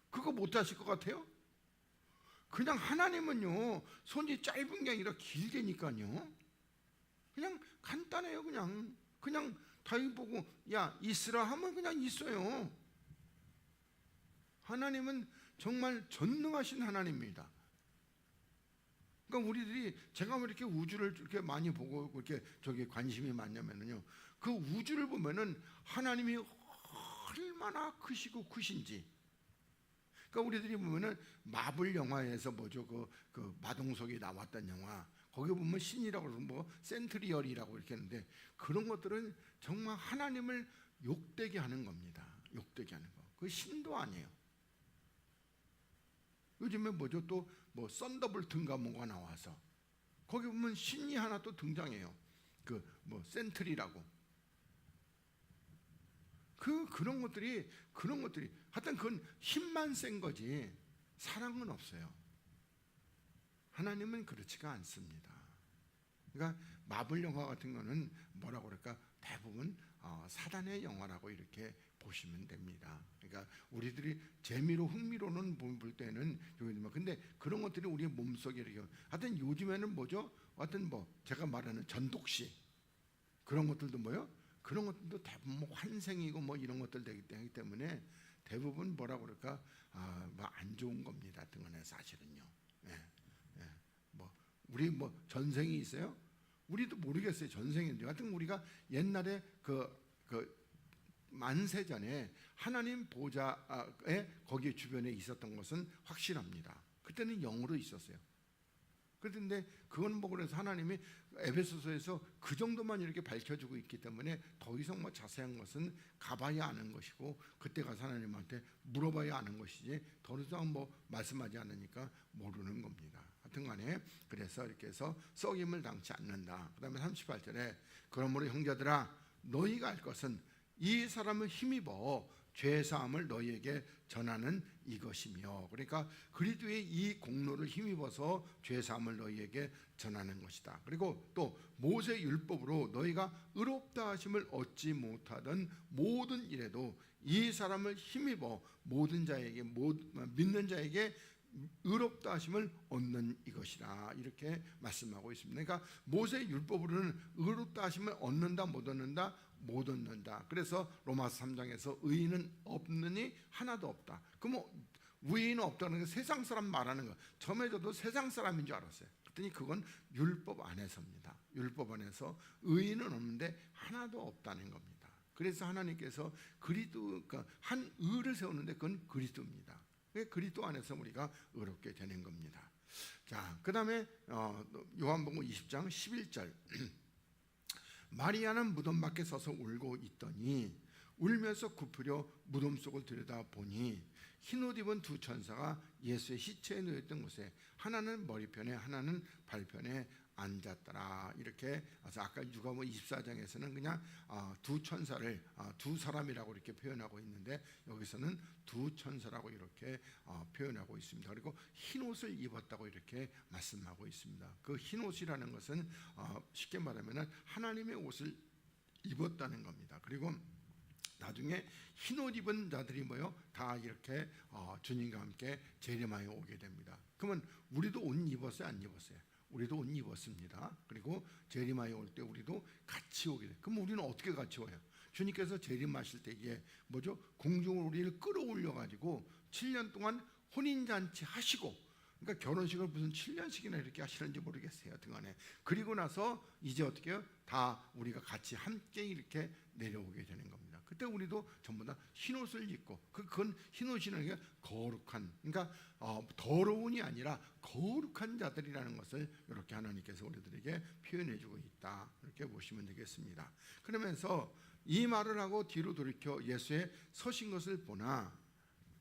그거 못 하실 것 같아요? 그냥 하나님은요, 손이 짧은 게 아니라 길게니까요. 그냥 간단해요. 그냥 다윗 보고 야 있으라 하면 그냥 있어요. 하나님은 정말 전능하신 하나님입니다. 그러니까 우리들이, 제가 왜 이렇게 우주를 이렇게 많이 보고 이렇게 관심이 많냐면요, 그 우주를 보면은 하나님이 얼마나 크시고 크신지. 그러니까 우리들이 보면은 마블 영화에서 그 마동석이 나왔던 영화, 거기 보면 신이라고 그러면 센트리얼이라고 이렇게 했는데, 그런 것들은 정말 하나님을 욕되게 하는 겁니다. 욕되게 하는 거. 그 신도 아니에요. 요즘에 또 썬더볼트인가 뭐가 나와서 거기 보면 신이 하나 또 등장해요. 센트리라고. 그런 것들이 하여튼 그건 힘만 센 거지 사랑은 없어요. 하나님은 그렇지가 않습니다. 그러니까 마블 영화 같은 거는 뭐라고 그럴까? 대부분 사단의 영화라고 이렇게 보시면 됩니다. 그러니까 우리들이 재미로 흥미로는 볼 때는 근데 그런 것들이 우리 몸속에 이렇게, 하여튼 요즘에는 하여튼 제가 말하는 전독시 그런 것들도 그런 것들도 대부분 환생이고 이런 것들 되기 때문에 대부분 뭐라고 그럴까? 안 좋은 겁니다. 등간에 사실은요. 우리 전생이 있어요? 우리도 모르겠어요. 전생인데 하여튼 우리가 옛날에 만세 전에 하나님 보좌에 거기 주변에 있었던 것은 확실합니다. 그때는 영으로 있었어요. 그런데 그건 그래서 하나님이 에베소서에서 그 정도만 이렇게 밝혀주고 있기 때문에 더 이상 자세한 것은 가봐야 아는 것이고, 그때 가서 하나님한테 물어봐야 아는 것이지 더 이상 말씀하지 않으니까 모르는 겁니다. 하여튼간에 그래서 이렇게 해서 썩임을 당치 않는다. 그 다음에 38절에 그러므로 형제들아 너희가 알 것은 이 사람을 힘입어 죄사함을 너희에게 전하는 이것이며, 그러니까 그리스도의 이 공로를 힘입어서 죄사함을 너희에게 전하는 것이다. 그리고 또 모세 율법으로 너희가 의롭다 하심을 얻지 못하던 모든 일에도 이 사람을 힘입어 모든 자에게 믿는 자에게 의롭다 하심을 얻는 이것이라 이렇게 말씀하고 있습니다. 그러니까 모세 율법으로는 의롭다 하심을 얻는다 못 얻는다? 못 얻는다. 그래서 로마서 3장에서 의인은 없느니 하나도 없다. 그럼 의인은 없다는 게 세상 사람 말하는 거. 처음에 저도 세상 사람인 줄 알았어요. 그랬더니 그건 율법 안에서입니다. 율법 안에서 의인은 없는데 하나도 없다는 겁니다. 그래서 하나님께서 그리스도, 그러니까 한 의를 세우는데 그건 그리스도입니다. 그리스도 안에서 우리가 의롭게 되는 겁니다. 자, 그 다음에 요한복음 20장 11절 마리아는 무덤 밖에 서서 울고 있더니 울면서 굽으려 무덤 속을 들여다보니 흰옷 입은 두 천사가 예수의 시체에 누워있던 곳에 하나는 머리편에 하나는 발편에 앉았더라. 이렇게 아까 누가복음 24장에서는 그냥 두 천사를 두 사람이라고 이렇게 표현하고 있는데 여기서는 두 천사라고 이렇게 표현하고 있습니다. 그리고 흰 옷을 입었다고 이렇게 말씀하고 있습니다. 그 흰 옷이라는 것은 쉽게 말하면 하나님의 옷을 입었다는 겁니다. 그리고 나중에 흰 옷 입은 자들이 뭐요? 다 이렇게 주님과 함께 재림하여 오게 됩니다. 그러면 우리도 옷 입었어요? 안 입었어요? 우리도 옷 입었습니다. 그리고 재림하여 올 때 우리도 같이 오게 돼요. 그럼 우리는 어떻게 같이 와요? 주님께서 재림하실 때 이게 뭐죠? 공중으로 우리를 끌어올려 가지고 7년 동안 혼인잔치 하시고, 그러니까 결혼식을 무슨 7년씩이나 이렇게 하시는지 모르겠어요. 등간에 그리고 나서 이제 어떻게 해요? 다 우리가 같이 함께 이렇게 내려오게 되는 겁니다. 그때 우리도 전부 다 흰옷을 입고, 그건 흰옷이라는 게 거룩한, 그러니까 더러운이 아니라 거룩한 자들이라는 것을 이렇게 하나님께서 우리들에게 표현해주고 있다. 이렇게 보시면 되겠습니다. 그러면서 이 말을 하고 뒤로 돌이켜 예수의 서신 것을 보나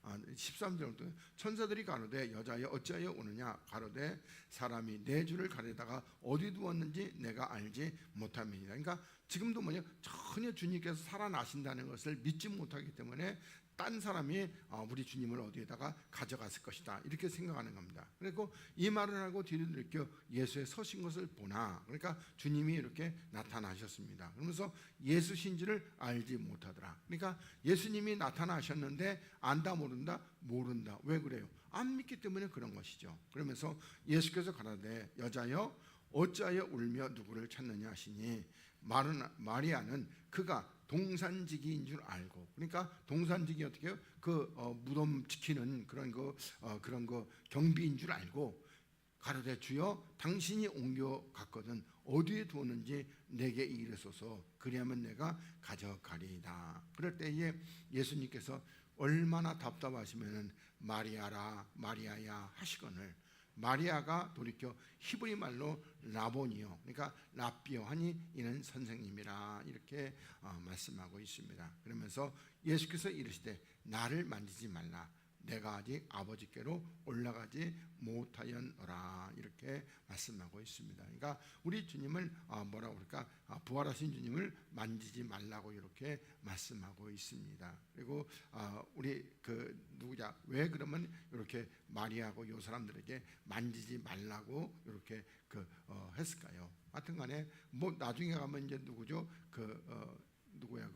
13절부터 천사들이 가로되 여자여 어찌하여 오느냐 가로되 사람이 내 주를 가려다가 어디 두었는지 내가 알지 못함이니라. 그러니까 지금도 뭐냐, 전혀 주님께서 살아나신다는 것을 믿지 못하기 때문에 딴 사람이 우리 주님을 어디에다가 가져갔을 것이다 이렇게 생각하는 겁니다. 그리고 이 말을 하고 뒤를 돌이켜 예수의 서신 것을 보나, 그러니까 주님이 이렇게 나타나셨습니다. 그러면서 예수신지를 알지 못하더라. 그러니까 예수님이 나타나셨는데 안다 모른다? 모른다. 왜 그래요? 안 믿기 때문에 그런 것이죠. 그러면서 예수께서 가라되 여자여 어찌하여 울며 누구를 찾느냐 하시니 마리아는 그가 동산지기인 줄 알고, 그러니까 동산지기 어떻게 해요? 무덤 지키는 그런 거 경비인 줄 알고 가로되 주여 당신이 옮겨 갔거든 어디에 두었는지 내게 이르소서 그리하면 내가 가져가리이다. 그럴 때에 예수님께서 얼마나 답답하시면은 마리아라 마리아야 하시거늘 마리아가 돌이켜 히브리 말로 라보니요, 그러니까 라비오 하니 이는 선생님이라 이렇게 말씀하고 있습니다. 그러면서 예수께서 이르시되 나를 만지지 말라 내가 아직 아버지께로 올라가지 못하였노라 이렇게 말씀하고 있습니다. 그러니까 우리 주님을 뭐라고 그럴까, 부활하신 주님을 만지지 말라고 이렇게 말씀하고 있습니다. 그리고 우리 누구냐, 왜 그러면 이렇게 마리아하고 요 사람들에게 만지지 말라고 이렇게 했을까요? 하여튼간에 뭐 나중에 가면 이제 누구죠? 누구야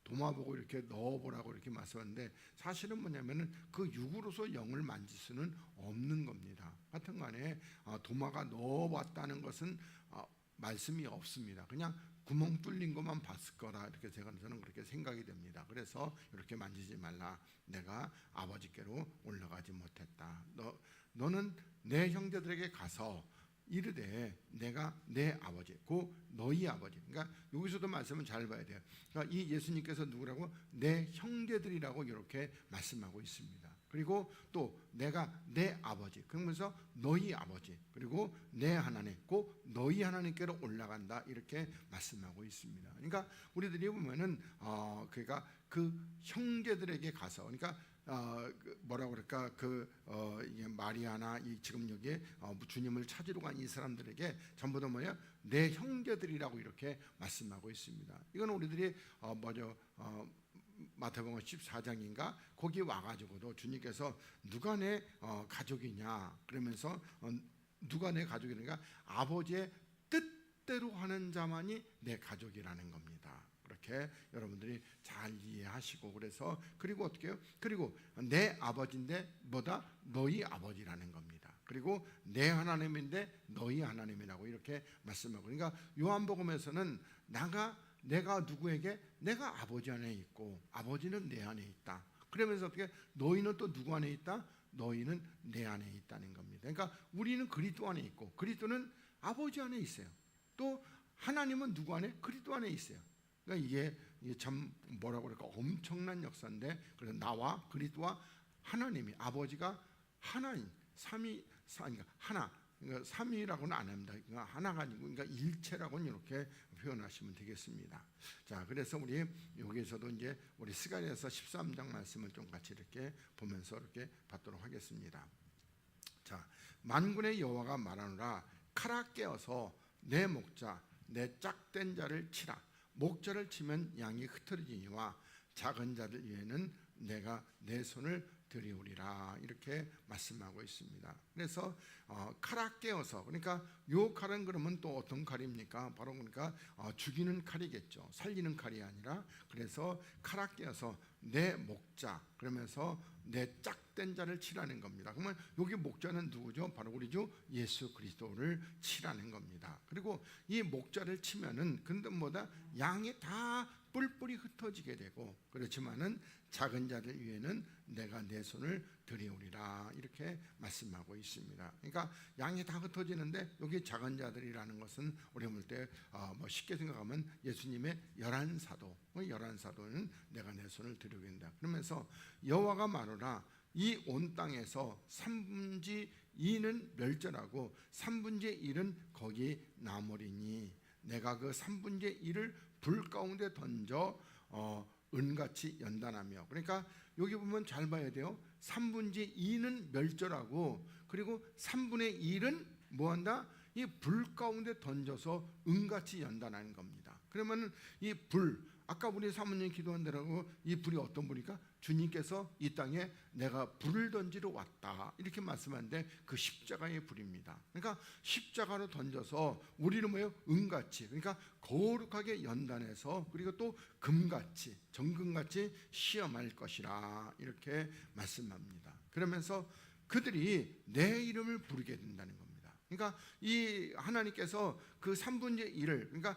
도마 보고 이렇게 넣어보라고 이렇게 말씀하는데 사실은 뭐냐면은 그 육으로서 영을 만질 수는 없는 겁니다. 하여튼간에 도마가 넣어봤다는 것은 말씀이 없습니다. 그냥 구멍 뚫린 것만 봤을 거라 이렇게 저는 그렇게 생각이 됩니다. 그래서 이렇게 만지지 말라 내가 아버지께로 올라가지 못했다. 너는 내 형제들에게 가서 이르되 내가 내 아버지 곧 너희 아버지, 그러니까 여기서도 말씀을 잘 봐야 돼요. 그러니까 이 예수님께서 누구라고? 내 형제들이라고 이렇게 말씀하고 있습니다. 그리고 또 내가 내 아버지, 그러면서 너희 아버지, 그리고 내 하나님 곧 너희 하나님께로 올라간다 이렇게 말씀하고 있습니다. 그러니까 우리들이 보면은 그러니까 그 형제들에게 가서, 그러니까 뭐라 그럴까 이게 마리아나 지금 여기 주님을 찾으러 간 이 사람들에게 전부 다 뭐야? 내 형제들이라고 이렇게 말씀하고 있습니다. 이건 우리들이 마태복음 14장인가 거기 와가지고도 주님께서 누가 내 가족이냐 그러면서 누가 내 가족이니까 아버지의 뜻대로 하는 자만이 내 가족이라는 겁니다. 그렇게 여러분들이 잘 이해하시고 그래서 그리고 어떻게 해요? 그리고 내 아버지인데 뭐다? 너희 아버지라는 겁니다. 그리고 내 하나님인데 너희 하나님이라고 이렇게 말씀하고 그러니까 요한복음에서는 내가 누구에게 내가 아버지 안에 있고 아버지는 내 안에 있다. 그러면서 어떻게 너희는 또 누구 안에 있다? 너희는 내 안에 있다는 겁니다. 그러니까 우리는 그리스도 안에 있고 그리스도는 아버지 안에 있어요. 또 하나님은 누구 안에? 그리스도 안에 있어요. 그러니까 이게 참 뭐라고 그럴까 엄청난 역사인데 그래서 나와 그리스도와 하나님이 아버지가 하나님 그러니까 하나 그러니까 삼위라고는 안 합니다. 그러니까 하나가 아니고 그러니까 일체라고는 이렇게 표현하시면 되겠습니다. 자, 그래서 우리 여기서도 이제 우리 스가랴서 13장 말씀을 좀 같이 이렇게 보면서 이렇게 받도록 하겠습니다. 자, 만군의 여호와가 말하노라 칼아 깨어서 내 목자 내 짝된 자를 치라. 목자를 치면 양이 흩어지니와 작은 자들 위에는 내가 내 손을 들이우리라 이렇게 말씀하고 있습니다. 그래서 칼아 깨어서 그러니까 요 칼은 그러면 또 어떤 칼입니까? 바로 그러니까 죽이는 칼이겠죠. 살리는 칼이 아니라 그래서 칼아 깨어서 내 목자 그러면서 내 짝된 자를 치라는 겁니다. 그러면 여기 목자는 누구죠? 바로 우리죠 예수 그리스도를 치라는 겁니다. 그리고 이 목자를 치면은 근데 뭐다 양이 다 뿔뿔이 흩어지게 되고 그렇지만은 작은 자들 위에는 내가 내 손을 들이우리라 이렇게 말씀하고 있습니다. 그러니까 양이 다 흩어지는데 여기 작은 자들이라는 것은 우리 볼 때 쉽게 생각하면 예수님의 11사도 11사도는 내가 내 손을 들이우겠다. 그러면서 여호와가 말하노라 이 온 땅에서 3분의 2는 멸절하고 3분의 1은 거기 남으리니 내가 그 3분의 1을 불 가운데 던져 은같이 연단하며 그러니까 여기 보면 잘 봐야 돼요. 3분의 2는 멸절하고 그리고 3분의 1은 뭐한다? 이 불 가운데 던져서 은같이 연단하는 겁니다. 그러면 이 불 아까 우리 사모님 기도한 대로 이 불이 어떤 불이니까 주님께서 이 땅에 내가 불을 던지러 왔다 이렇게 말씀하는데 그 십자가의 불입니다. 그러니까 십자가로 던져서 우리를 뭐예요? 은같이 그러니까 거룩하게 연단해서 그리고 또 금같이 정금같이 시험할 것이라 이렇게 말씀합니다. 그러면서 그들이 내 이름을 부르게 된다는 겁니다. 그러니까 이 하나님께서 그 3분의 1을 그러니까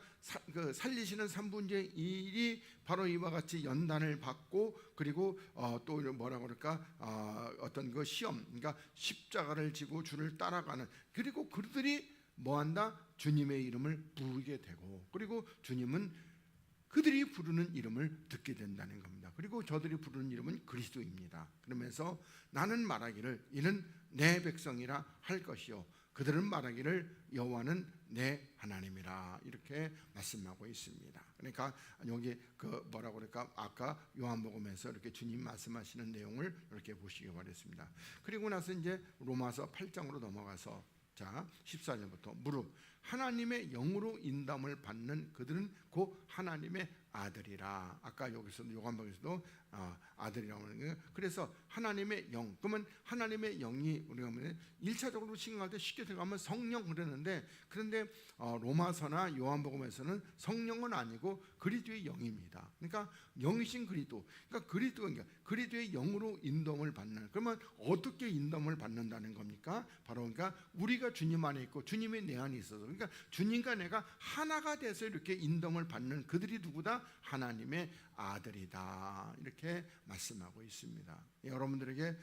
그 살리시는 3분의 1이 바로 이와 같이 연단을 받고 그리고 또 뭐라 그럴까 어떤 그 시험 그러니까 십자가를 지고 주를 따라가는 그리고 그들이 뭐한다? 주님의 이름을 부르게 되고 그리고 주님은 그들이 부르는 이름을 듣게 된다는 겁니다. 그리고 저들이 부르는 이름은 그리스도입니다. 그러면서 나는 말하기를 이는 내 백성이라 할 것이요 그들은 말하기를 여호와는 내 하나님이라 이렇게 말씀하고 있습니다. 그러니까 여기 그 뭐라고 그럴까 아까 요한복음에서 이렇게 주님 말씀하시는 내용을 이렇게 보시기 바랍니다. 그리고 나서 이제 로마서 8장으로 넘어가서 자 14절부터 무릇 하나님의 영으로 인담을 받는 그들은 곧 하나님의 아들이라. 아까 여기서도 요한복음에서도 아들이라고 하는 거예요. 그래서 하나님의 영 그러면 하나님의 영이 우리가 1차적으로 생각할 때 쉽게 생각하면 성령 그러는데 그런데 로마서나 요한복음에서는 성령은 아니고 그리스도의 영입니다. 그러니까 영이신 그리스도 그러니까 그리스도의 영으로 인도를 받는 그러면 어떻게 인도를 받는다는 겁니까? 바로 그러니까 우리가 주님 안에 있고 주님이 내 안에 있어서 그러니까 주님과 내가 하나가 돼서 이렇게 인도를 받는 그들이 누구다? 하나님의 아들이다 이렇게 말씀하고 있습니다. 여러분들에게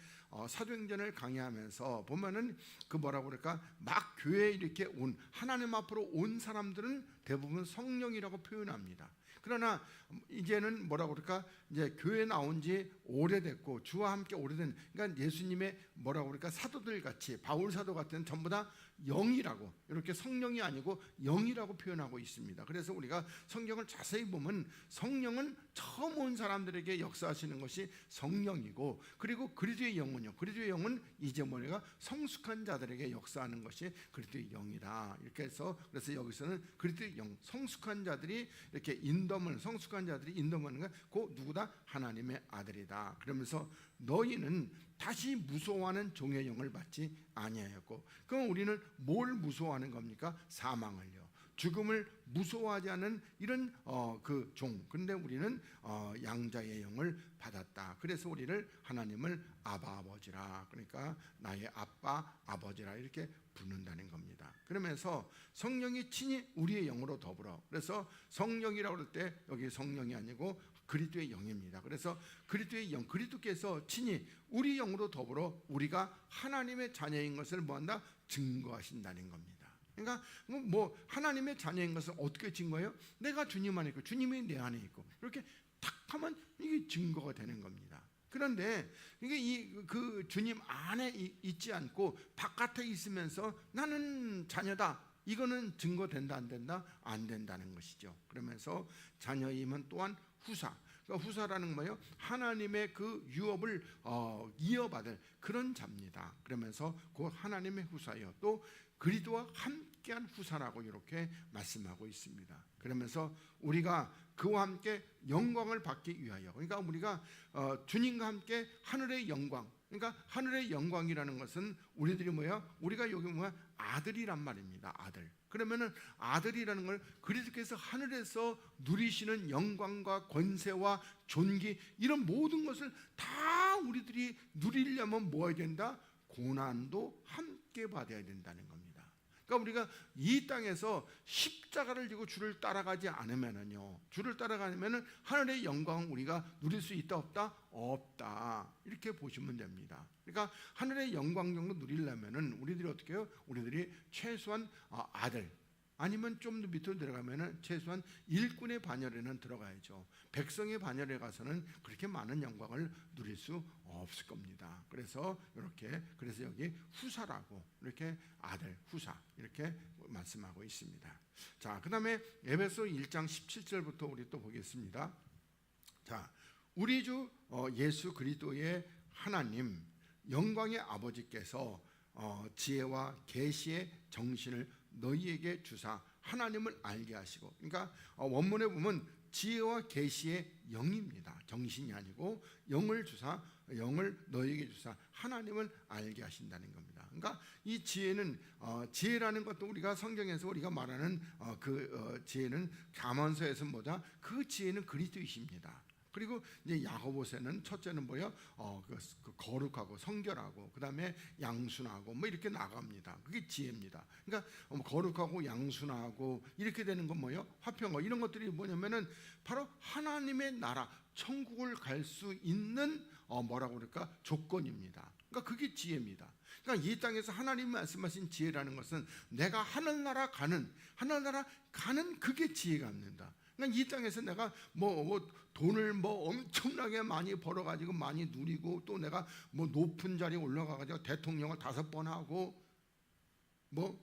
사도행전을 강의하면서 보면은 그 뭐라고 그럴까 막 교회에 이렇게 온 하나님 앞으로 온 사람들은 대부분 성령이라고 표현합니다. 그러나 이제는 뭐라고 그럴까 이제 교회 나온 지 오래됐고 주와 함께 오래된 그러니까 예수님의 뭐라고 그럴까 사도들 같이 바울 사도 같은 전부 다 영이라고 이렇게 성령이 아니고 영이라고 표현하고 있습니다. 그래서 우리가 성경을 자세히 보면 성령은 처음 온 사람들에게 역사하시는 것이 성령이고, 그리고 그리스도의 영은요, 그리스도의 영은 이제 뭐냐가 성숙한 자들에게 역사하는 것이 그리스도의 영이다. 이렇게 해서 그래서 여기서는 그리스도의 영, 성숙한 자들이 이렇게 성숙한 자들이 인도하는 건 그 누구다? 하나님의 아들이다. 그러면서 너희는 다시 무서워하는 종의 영을 받지 아니하였고, 그럼 우리는 뭘 무서워하는 겁니까? 사망을요, 죽음을 무서워하지 않은 이런 그 종. 근데 우리는 양자의 영을 받았다. 그래서 우리를 하나님을 아바 아버지라, 그러니까 나의 아빠 아버지라 이렇게 부른다는 겁니다. 그러면서 성령이 친히 우리의 영으로 더불어, 그래서 성령이라고 할 때 여기 성령이 아니고 그리스도의 영입니다. 그래서 그리스도의 영, 그리스도께서 친히 우리 영으로 더불어 우리가 하나님의 자녀인 것을 뭐한다? 증거하신다는 겁니다. 그러니까 뭐 하나님의 자녀인 것을 어떻게 증거해요? 내가 주님 안에 있고 주님이 내 안에 있고 이렇게 탁 하면 이게 증거가 되는 겁니다. 그런데 이게 그 주님 안에 있지 않고 바깥에 있으면서 나는 자녀다, 이거는 증거된다 안 된다? 안 된다는 것이죠. 그러면서 자녀임은 또한 후사. 그러니까 후사라는 뭐예요? 하나님의 그 유업을 이어받을 그런 자입니다. 그러면서 그 하나님의 후사요, 또 그리스도와 함께한 후사라고 이렇게 말씀하고 있습니다. 그러면서 우리가 그와 함께 영광을 받기 위하여, 그러니까 우리가 주님과 함께 하늘의 영광, 그러니까 하늘의 영광이라는 것은 우리들이 뭐야? 우리가 여기 뭐야? 아들이란 말입니다. 아들. 그러면은 아들이라는 걸 그리스도께서 하늘에서 누리시는 영광과 권세와 존귀, 이런 모든 것을 다 우리들이 누리려면 뭐 해야 된다? 고난도 함께 받아야 된다는 겁니다. 그러니까 우리가 이 땅에서 십자가를 지고 주를 따라가지 않으면은요, 주를 따라가면은 하늘의 영광을 우리가 누릴 수 있다 없다? 없다. 이렇게 보시면 됩니다. 그러니까 하늘의 영광 정도 누리려면은 우리들이 어떻게 해요? 우리들이 최소한 아들, 아니면 좀 더 밑으로 들어가면은 최소한 일꾼의 반열에는 들어가야죠. 백성의 반열에 가서는 그렇게 많은 영광을 누릴 수 없을 겁니다. 그래서 이렇게, 그래서 여기 후사라고 이렇게 아들, 후사 이렇게 말씀하고 있습니다. 자, 그다음에 에베소 1장 17절부터 우리 또 보겠습니다. 자, 우리 주 예수 그리스도의 하나님 영광의 아버지께서 지혜와 계시의 정신을 너희에게 주사 하나님을 알게 하시고, 그러니까 원문에 보면 지혜와 계시의 영입니다. 정신이 아니고 영을 주사, 영을 너희에게 주사 하나님을 알게 하신다는 겁니다. 그러니까 이 지혜는 지혜라는 것도 우리가 성경에서 우리가 말하는 지혜는 감언서에서 뭐다? 그 지혜는 그리스도이십니다. 그리고 이제 야고보서는 첫째는 뭐예요? 거룩하고 성결하고, 그 다음에 양순하고 뭐 이렇게 나갑니다. 그게 지혜입니다. 그러니까 거룩하고 양순하고 이렇게 되는 건 뭐예요? 화평과 이런 것들이 뭐냐면은 바로 하나님의 나라 천국을 갈 수 있는 뭐라고 그럴까? 조건입니다. 그러니까 그게 지혜입니다. 그러니까 이 땅에서 하나님 말씀하신 지혜라는 것은 내가 하늘나라 가는 그게 지혜가 없는다. 그러니까 이 땅에서 내가 돈을 엄청나게 많이 벌어가지고 많이 누리고, 또 내가 높은 자리에 올라가가지고 대통령을 5번 하고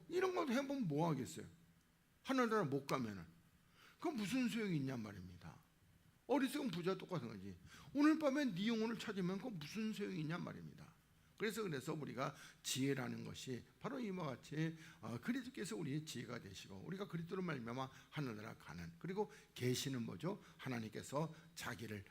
이런 거 해보면 뭐 하겠어요? 하늘나라 못 가면은 그 무슨 소용이 있냔 말입니다. 어리석은 부자 똑같은 거지. 오늘 밤에 네 영혼을 찾으면 그 무슨 소용이 있냔 말입니다. 그래서 우리가 지혜라는 것이 바로 이와 같이 그리스도께서 우리의 지혜가 되시고, 우리가 그리스도로 말미암아 하늘나라 가는, 그리고 계시는 뭐죠? 하나님께서 자기를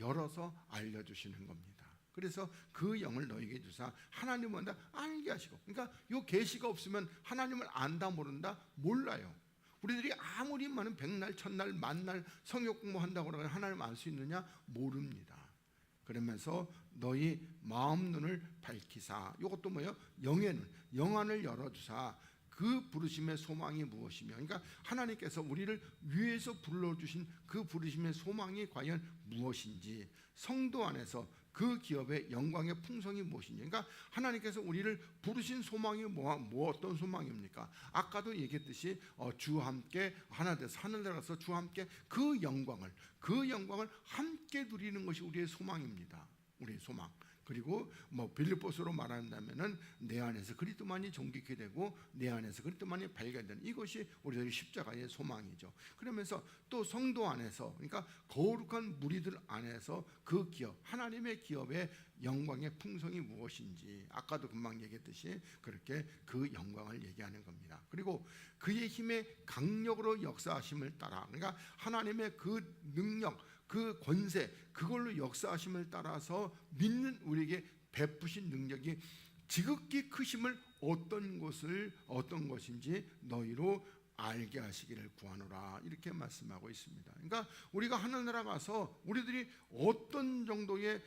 열어서 알려주시는 겁니다. 그래서 그 영을 너에게 주사 하나님을 알게 하시고, 그러니까 이 계시가 없으면 하나님을 안다 모른다? 몰라요. 우리들이 아무리 많은 백날 천날 만날 성역 공부한다고 그러면 하나님 알 수 있느냐? 모릅니다. 그러면서 너희 마음 눈을 밝히사, 이것도 뭐예요? 영의 눈, 영안을 열어주사 그 부르심의 소망이 무엇이며, 그러니까 하나님께서 우리를 위해서 불러주신 그 부르심의 소망이 과연 무엇인지, 성도 안에서 그 기업의 영광의 풍성이 무엇인지, 그러니까 하나님께서 우리를 부르신 소망이 뭐 어떤 소망입니까? 아까도 얘기했듯이 주와 함께 하나 돼서 하늘 나라서 주와 함께 그 영광을 함께 누리는 것이 우리의 소망입니다. 우리의 소망. 그리고 뭐 빌립보서로 말한다면은 내 안에서 그리스도만이 존귀케 되고 내 안에서 그리스도만이 발견되는 이것이 우리들의 십자가의 소망이죠. 그러면서 또 성도 안에서, 그러니까 거룩한 무리들 안에서 그 기업, 하나님의 기업의 영광의 풍성이 무엇인지 아까도 금방 얘기했듯이 그렇게 그 영광을 얘기하는 겁니다. 그리고 그의 힘의 강력으로 역사하심을 따라, 그러니까 하나님의 그 능력, 그 권세, 그걸로 역사하심을 따라서 믿는 우리에게 베푸신 능력이 지극히 크심을 어떤 것인지 너희로 알게 하시기를 구하노라, 이렇게 말씀하고 있습니다. 그러니까 우리가 하늘나라 가서 우리들이 어떤 정도의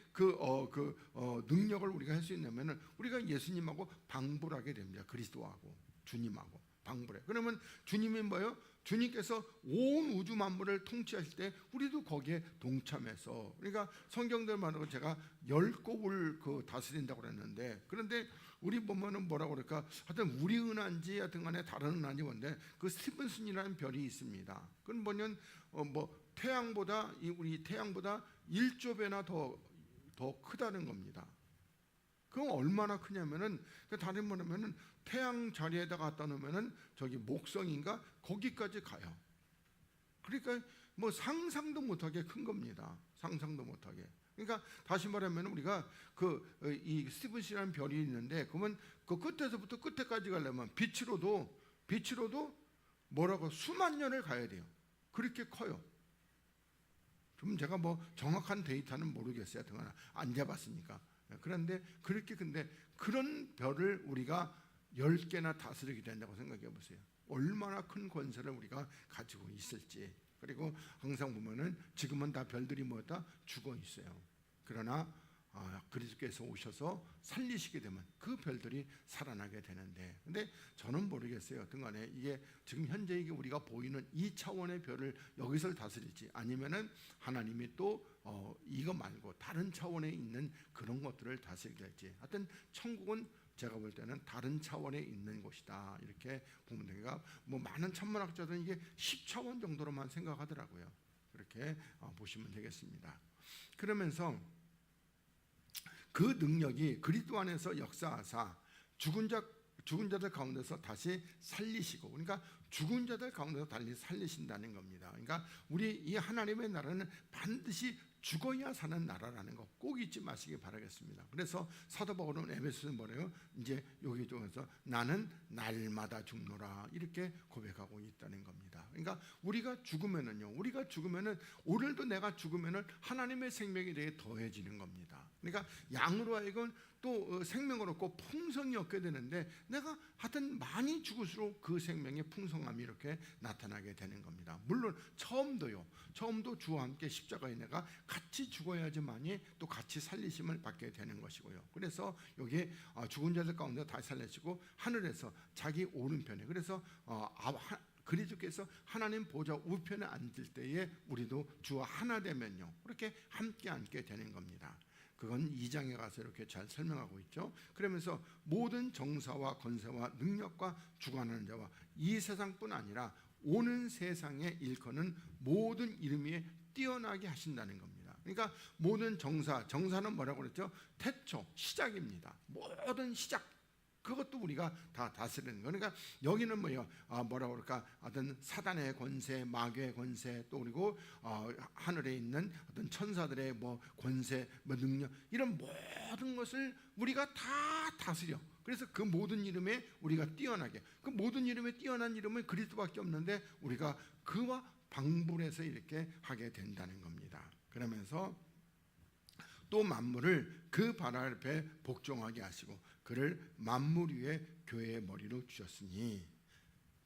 능력을 우리가 할 수 있냐면은 우리가 예수님하고 방불하게 됩니다. 그리스도하고 주님하고 방불해. 그러면 주님이 뭐예요? 주님께서 온 우주 만물을 통치하실 때 우리도 거기에 동참해서, 그러니까 성경들 말하고 제가 10곡을 다스린다고 그랬는데, 그런데 우리 보면은 뭐라고 그럴까? 하여튼 우리 은한지 하여튼 간에 다른 은한지 뭔데 그 스티븐슨이라는 별이 있습니다. 그건 뭐냐면 우리 태양보다 1조 배나 더 크다는 겁니다. 그건 얼마나 크냐면은, 다른 말하면은 태양 자리에다가 갖다 놓으면은 저기 목성인가 거기까지 가요. 그러니까 뭐 상상도 못하게 큰 겁니다. 상상도 못하게. 그러니까 다시 말하면 우리가 이 스티븐슨이라는 별이 있는데, 그러면 그 끝에서부터 끝에까지 가려면 빛으로도 뭐라고 수만 년을 가야 돼요. 그렇게 커요. 좀 제가 뭐 정확한 데이터는 모르겠어요. 등하나 안 재봤으니까. 그런데 근데 그런 별을 우리가 10개나 다스리게 된다고 생각해 보세요. 얼마나 큰 권세를 우리가 가지고 있을지. 그리고 항상 보면은 지금은 다 별들이 뭐다? 죽어 있어요. 그러나 그리스도께서 오셔서 살리시게 되면 그 별들이 살아나게 되는데, 근데 저는 모르겠어요. 등간에 이게 지금 현재 이게 우리가 보이는 이 차원의 별을 여기서 다스릴지, 아니면은 하나님이 또 이거 말고 다른 차원에 있는 그런 것들을 다스리게 될지. 하여튼 천국은 제가 볼 때는 다른 차원에 있는 곳이다, 이렇게 보면 되니까 뭐 많은 천문학자들은 이게 10차원 정도로만 생각하더라고요. 그렇게 보시면 되겠습니다. 그러면서 그 능력이 그리스도 안에서 역사하사 죽은 자들 가운데서 다시 살리시고, 그러니까 죽은 자들 가운데서 다시 살리신다는 겁니다. 그러니까 우리 이 하나님의 나라는 반드시 죽어야 사는 나라라는 거 꼭 잊지 마시기 바라겠습니다. 그래서 사도 바울은 에베소서 뭐래요? 이제 여기 중에서 나는 날마다 죽노라, 이렇게 고백하고 있다는 겁니다. 그러니까 우리가 죽으면은 오늘도 내가 죽으면은 하나님의 생명이 내게 더해지는 겁니다. 그러니까 양으로 하여금 또 생명을 얻고 풍성이 얻게 되는데, 내가 하여튼 많이 죽을수록 그 생명의 풍성함이 이렇게 나타나게 되는 겁니다. 물론 처음도 주와 함께 십자가에 내가 같이 죽어야지만이 또 같이 살리심을 받게 되는 것이고요. 그래서 여기 죽은 자들 가운데 다시 살리시고 하늘에서 자기 오른편에, 그래서 그리스도께서 하나님 보좌 우편에 앉을 때에 우리도 주와 하나 되면요, 그렇게 함께 앉게 되는 겁니다. 그건 2장에 가서 이렇게 잘 설명하고 있죠. 그러면서 모든 정사와 권세와 능력과 주관하는 자와 이 세상뿐 아니라 오는 세상에 일컫는 모든 이름 위에 뛰어나게 하신다는 겁니다. 그러니까 모든 정사는 뭐라고 그랬죠? 태초, 시작입니다. 모든 시작, 그것도 우리가 다 다스리는 거. 그러니까 여기는 뭐라고 그럴까? 어떤 사단의 권세, 마귀의 권세, 또 그리고 하늘에 있는 어떤 천사들의 권세, 능력, 이런 모든 것을 우리가 다 다스려. 그래서 그 모든 이름에 우리가 뛰어나게, 그 모든 이름에 뛰어난 이름은 그리스도밖에 없는데 우리가 그와 방불해서 이렇게 하게 된다는 겁니다. 그러면서 또 만물을 그 발 앞에 복종하게 하시고 그를 만물 위에 교회의 머리로 주셨으니,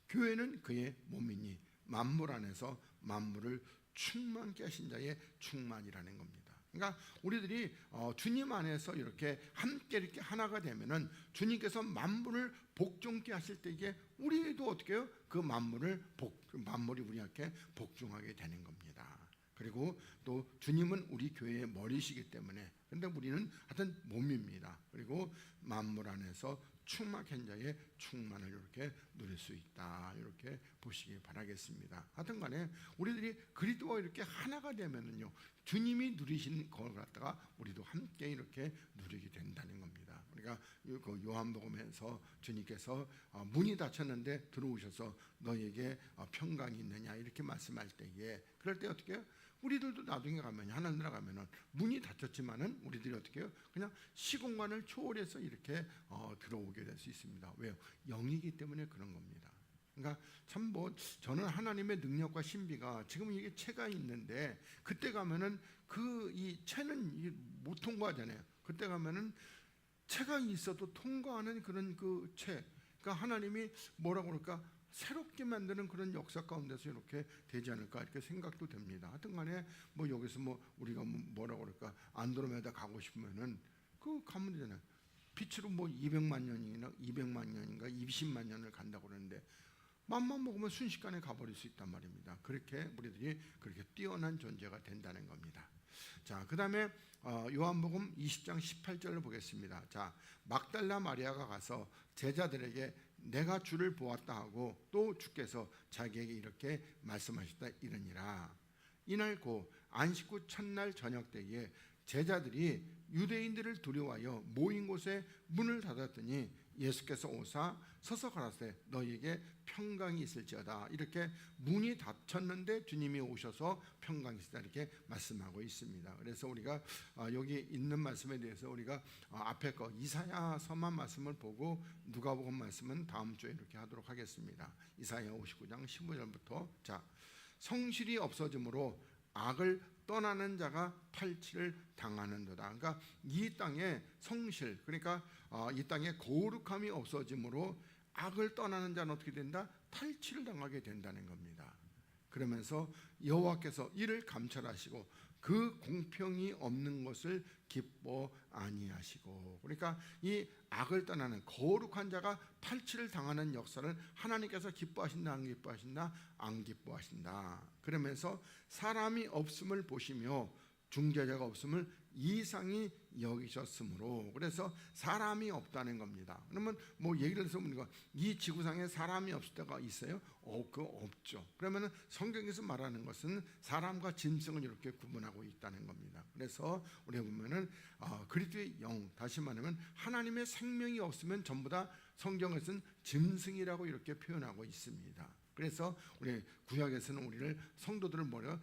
교회는 그의 몸이니 만물 안에서 만물을 충만케 하신 자의 충만이라는 겁니다. 그러니까 우리들이 주님 안에서 이렇게 함께 이렇게 하나가 되면은 주님께서 만물을 복종케 하실 때에 우리도 어떻게 해요? 그 만물이 우리에게 복종하게 되는 겁니다. 그리고 또 주님은 우리 교회의 머리시기 때문에 근데 우리는 하여튼 몸입니다. 그리고 만물 안에서 충만한 자의 충만을 이렇게 누릴 수 있다. 이렇게 보시기 바라겠습니다. 하여튼 간에 우리들이 그리스도와 이렇게 하나가 되면은요, 주님이 누리신 걸 갖다가 우리도 함께 이렇게 누리게 된다는 겁니다. 우리가 그 요한복음에서 주님께서 문이 닫혔는데 들어오셔서 너에게 평강이 있느냐 이렇게 말씀할 때에, 그럴 때 어떻게 해요? 우리들도 나중에 가면, 하나님 나라 가면은 문이 닫혔지만은 우리들이 어떻게 해요? 그냥 시공간을 초월해서 이렇게 들어오게 될 수 있습니다. 왜요? 영이기 때문에 그런 겁니다. 그러니까 참 뭐 저는 하나님의 능력과 신비가, 지금 이게 채가 있는데 그때 가면은 그 이 채는 못 통과하잖아요. 그때 가면은 채가 있어도 통과하는 그런 그 채, 그러니까 하나님이 뭐라고 그럴까, 새롭게 만드는 그런 역사 가운데서 이렇게 되지 않을까 이렇게 생각도 됩니다. 하여튼 간에 뭐 여기서 뭐 우리가 뭐라고 그럴까, 안드로메다 가고 싶으면은 그 가면 되잖아요. 빛으로 뭐 200만 년인가 20만 년을 간다고 그러는데 맘만 먹으면 순식간에 가버릴 수 있단 말입니다. 그렇게 우리들이 그렇게 뛰어난 존재가 된다는 겁니다. 자, 그 다음에 요한복음 20장 18절을 보겠습니다. 자, 막달라 마리아가 가서 제자들에게 내가 주를 보았다 하고 또 주께서 자기에게 이렇게 말씀하셨다 이르니라. 이날 고 안식 후 첫날 저녁 때에 제자들이 유대인들을 두려워하여 모인 곳에 문을 닫았더니 예수께서 오사 서서 가라사대 너희에게 평강이 있을지어다. 이렇게 문이 닫혔는데 주님이 오셔서 평강이 있다 이렇게 말씀하고 있습니다. 그래서 우리가 여기 있는 말씀에 대해서 우리가 앞에 거 이사야서만 말씀을 보고 누가복음 말씀은 다음 주에 이렇게 하도록 하겠습니다. 이사야 59장 15절부터 자, 성실이 없어짐으로 악을 떠나는 자가 탈취를 당하는도다. 그러니까 이 땅에 성실, 그러니까 이 땅에 거룩함이 없어짐으로 악을 떠나는 자는 어떻게 된다? 탈취를 당하게 된다는 겁니다. 그러면서 여호와께서 이를 감찰하시고 그 공평이 없는 것을 기뻐 아니하시고, 그러니까 이 악을 떠나는 거룩한 자가 탈취를 당하는 역사를 하나님께서 기뻐하신다 안 기뻐하신다? 안 기뻐하신다. 그러면서 사람이 없음을 보시며 중재자가 없음을 이상히 여기셨으므로, 그래서 사람이 없다는 겁니다. 그러면 뭐 예를 들어서 우리가 이 지구상에 사람이 없을 때가 있어요? 그거 없죠. 그러면은 성경에서 말하는 것은 사람과 짐승을 이렇게 구분하고 있다는 겁니다. 그래서 우리가 보면은 그리스도의 영, 다시 말하면 하나님의 생명이 없으면 전부 다 성경에서는 짐승이라고 이렇게 표현하고 있습니다. 그래서 우리 구약에서는 우리를 성도들을 뭐래요?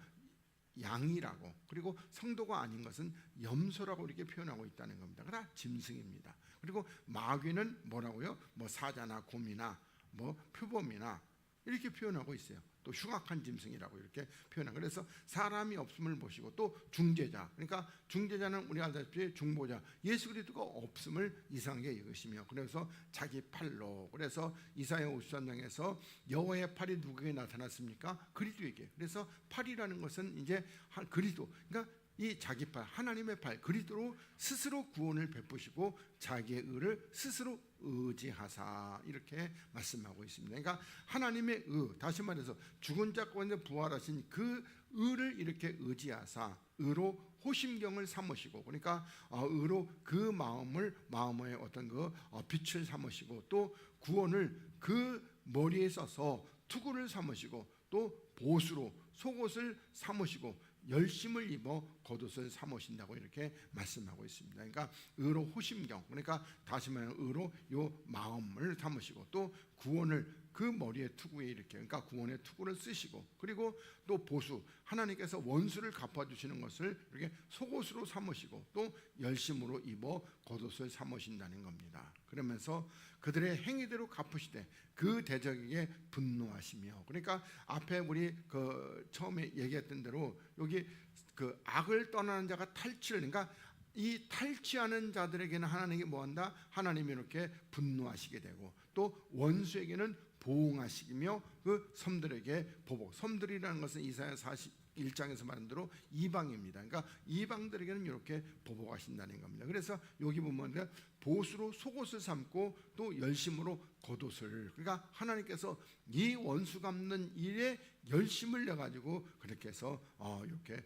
양이라고, 그리고 성도가 아닌 것은 염소라고 이렇게 표현하고 있다는 겁니다. 그러나 짐승입니다. 그리고 마귀는 뭐라고요? 뭐 사자나 곰이나 뭐 표범이나 이렇게 표현하고 있어요. 또 흉악한 짐승이라고 이렇게 표현하고, 그래서 사람이 없음을 보시고 또 중재자, 그러니까 중재자는 우리가 알다시피 중보자 예수 그리스도가 없음을 이상하게 여기시며, 그래서 자기 팔로, 그래서 이사야 53장에서 여호와의 팔이 누구에게 나타났습니까? 그리스도에게. 그래서 팔이라는 것은 이제 그리스도, 그러니까 이 자기 팔, 하나님의 팔, 그리스도로 스스로 구원을 베푸시고 자기의 의를 스스로 의지하사 이렇게 말씀하고 있습니다. 그러니까 하나님의 의, 다시 말해서 죽은 자 가운데 부활하신 그 의를 이렇게 의지하사 의로 호심경을 삼으시고, 그러니까 의로 그 마음의 어떤 그 빛을 삼으시고, 또 구원을 그 머리에 써서 투구를 삼으시고, 또 보수로 속옷을 삼으시고 열심을 입어 겉옷을 삼으신다고 이렇게 말씀하고 있습니다. 그러니까 의로 호심경, 그러니까 다시 말하면 의로 요 마음을 삼으시고, 또 구원을 그 머리에 투구에 이렇게, 그러니까 구원의 투구를 쓰시고, 그리고 또 보수, 하나님께서 원수를 갚아주시는 것을 이렇게 속옷으로 삼으시고, 또 열심으로 입어 겉옷을 삼으신다는 겁니다. 그러면서 그들의 행위대로 갚으시되 그 대적에게 분노하시며, 그러니까 앞에 우리 그 처음에 얘기했던 대로 여기 그 악을 떠나는 자가 탈취를, 그러니까 이 탈취하는 자들에게는 하나님이 뭐한다? 하나님이 이렇게 분노하시게 되고, 또 원수에게는 보응하시며 그 섬들에게 보복. 섬들이라는 것은 이사야 41장에서 말한 대로 이방입니다. 그러니까 이방들에게는 이렇게 보복하신다는 겁니다. 그래서 여기 보면 보수로 속옷을 삼고 또 열심으로 겉옷을, 그러니까 하나님께서 이 원수 갚는 일에 열심을 내 가지고 그렇게 해서 이렇게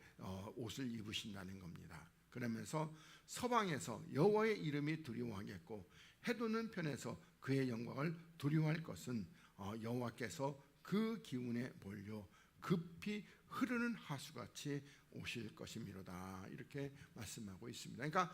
옷을 입으신다는 겁니다. 그러면서 서방에서 여호와의 이름이 두려워하겠고 해돋는 편에서 그의 영광을 두려워할 것은 여호와께서 그 기운에 몰려 급히 흐르는 하수같이 오실 것이미로다. 이렇게 말씀하고 있습니다. 그러니까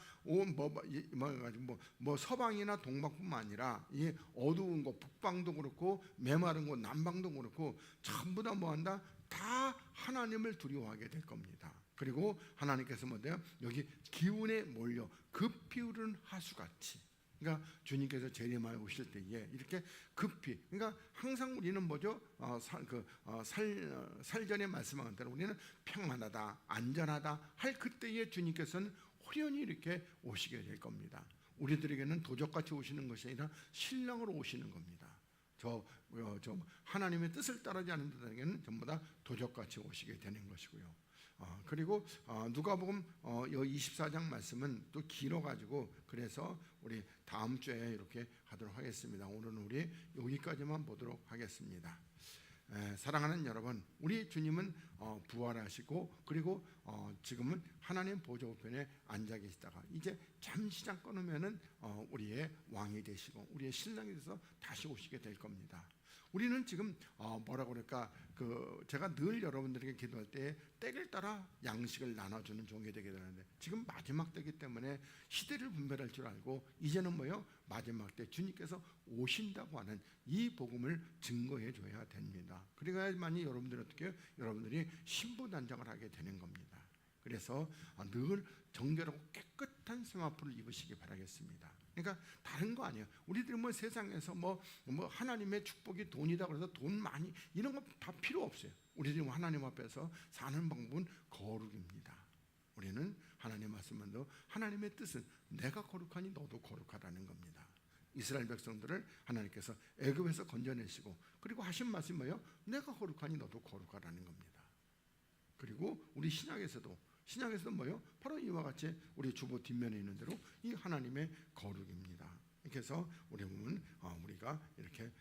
뭐 서방이나 동방뿐만 아니라 이 어두운 곳, 북방도 그렇고 메마른 곳, 남방도 그렇고 전부 다 뭐한다? 다 하나님을 두려워하게 될 겁니다. 그리고 하나님께서 뭐래요? 여기 기운에 몰려 급히 흐르는 하수같이. 그러니까 주님께서 재림하여 오실 때에 이렇게 급히, 그러니까 항상 우리는 뭐죠? 살전에 말씀한 대로 우리는 평안하다, 안전하다 할 그때에 주님께서는 호련히 이렇게 오시게 될 겁니다. 우리들에게는 도적같이 오시는 것이 아니라 신랑으로 오시는 겁니다. 저 하나님의 뜻을 따르지 않는 자들에게는 전부 다 도적같이 오시게 되는 것이고요. 그리고 누가복음 24장 말씀은 또 길어가지고 그래서 우리 다음 주에 이렇게 하도록 하겠습니다. 오늘은 우리 여기까지만 보도록 하겠습니다. 사랑하는 여러분, 우리 주님은 부활하시고 그리고 지금은 하나님 보좌 우편에 앉아 계시다가 이제 잠시장 끊으면은 우리의 왕이 되시고 우리의 신랑이 돼서 다시 오시게 될 겁니다. 우리는 지금 뭐라고 그럴까, 제가 늘 여러분들에게 기도할 때 때를 따라 양식을 나눠주는 종이 되게 되는데 지금 마지막 때이기 때문에 시대를 분별할 줄 알고 이제는 뭐요? 마지막 때 주님께서 오신다고 하는 이 복음을 증거해 줘야 됩니다. 그래야만이 여러분들이 어떻게 해요? 여러분들이 신부단장을 하게 되는 겁니다. 그래서 늘 정결하고 깨끗한 세마포를 입으시기 바라겠습니다. 그러니까 다른 거 아니에요. 우리들은 뭐 세상에서 뭐 하나님의 축복이 돈이다 그래서 돈 많이 이런 거 다 필요 없어요. 우리들은 하나님 앞에서 사는 방법은 거룩입니다. 우리는 하나님 말씀만도 하나님의 뜻은 내가 거룩하니 너도 거룩하다는 겁니다. 이스라엘 백성들을 하나님께서 애굽에서 건져내시고 그리고 하신 말씀이 뭐예요? 내가 거룩하니 너도 거룩하다는 겁니다. 그리고 우리 신약에서도 뭐예요? 바로 이와 같이 우리 주보 뒷면에 있는 대로 이 하나님의 거룩입니다. 그래서 우리 보면 우리가 이렇게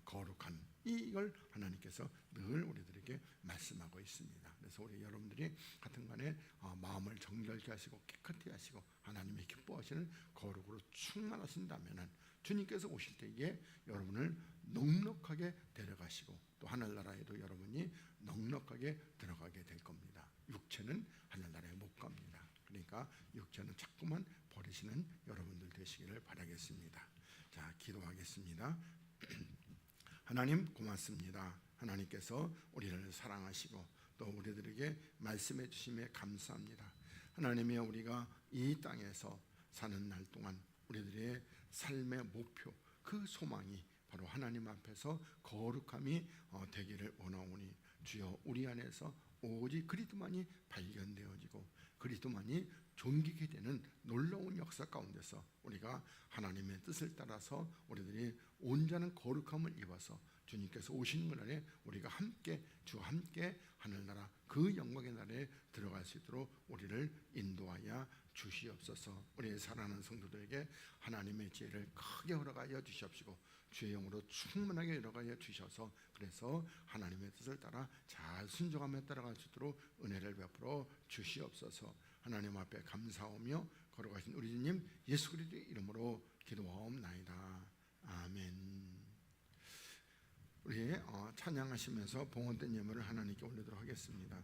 거룩한 이걸 하나님께서 늘 우리들에게 말씀하고 있습니다. 그래서 우리 여러분들이 하여튼간에 마음을 정결케 하시고 깨끗히 하시고 하나님이 기뻐하시는 거룩으로 충만하신다면은 주님께서 오실 때에 여러분을 넉넉하게 데려가시고 또 하늘나라에도 여러분이 넉넉하게 들어가게 될 겁니다. 육체는 하늘나라에 못 갑니다. 그러니까 육체는 자꾸만 버리시는 여러분들 되시기를 바라겠습니다. 자, 기도하겠습니다. 하나님 고맙습니다. 하나님께서 우리를 사랑하시고 또 우리들에게 말씀해 주심에 감사합니다. 하나님의 우리가 이 땅에서 사는 날 동안 우리들의 삶의 목표, 그 소망이 바로 하나님 앞에서 거룩함이 되기를 원하오니 주여 우리 안에서 오직 그리스도만이 발견되어지고 그리스도만이 존귀게 되는 놀라운 역사 가운데서 우리가 하나님의 뜻을 따라서 우리들이 온전한 거룩함을 입어서 주님께서 오시는 날에 우리가 함께 주와 함께 하늘나라 그 영광의 나라에 들어갈 수 있도록 우리를 인도하여 주시옵소서. 우리의 사랑하는 성도들에게 하나님의 지혜를 크게 허락하여 주시옵시고 주의 영으로 충만하게 허락하여 주셔서 그래서 하나님의 뜻을 따라 잘 순종하며 따라갈 수 있도록 은혜를 베풀어 주시옵소서. 하나님 앞에 감사하며 걸어가신 우리 주님 예수 그리스도의 이름으로 기도하옵나이다. 아멘. 우리 찬양하시면서 봉헌된 예물을 하나님께 올리도록 하겠습니다.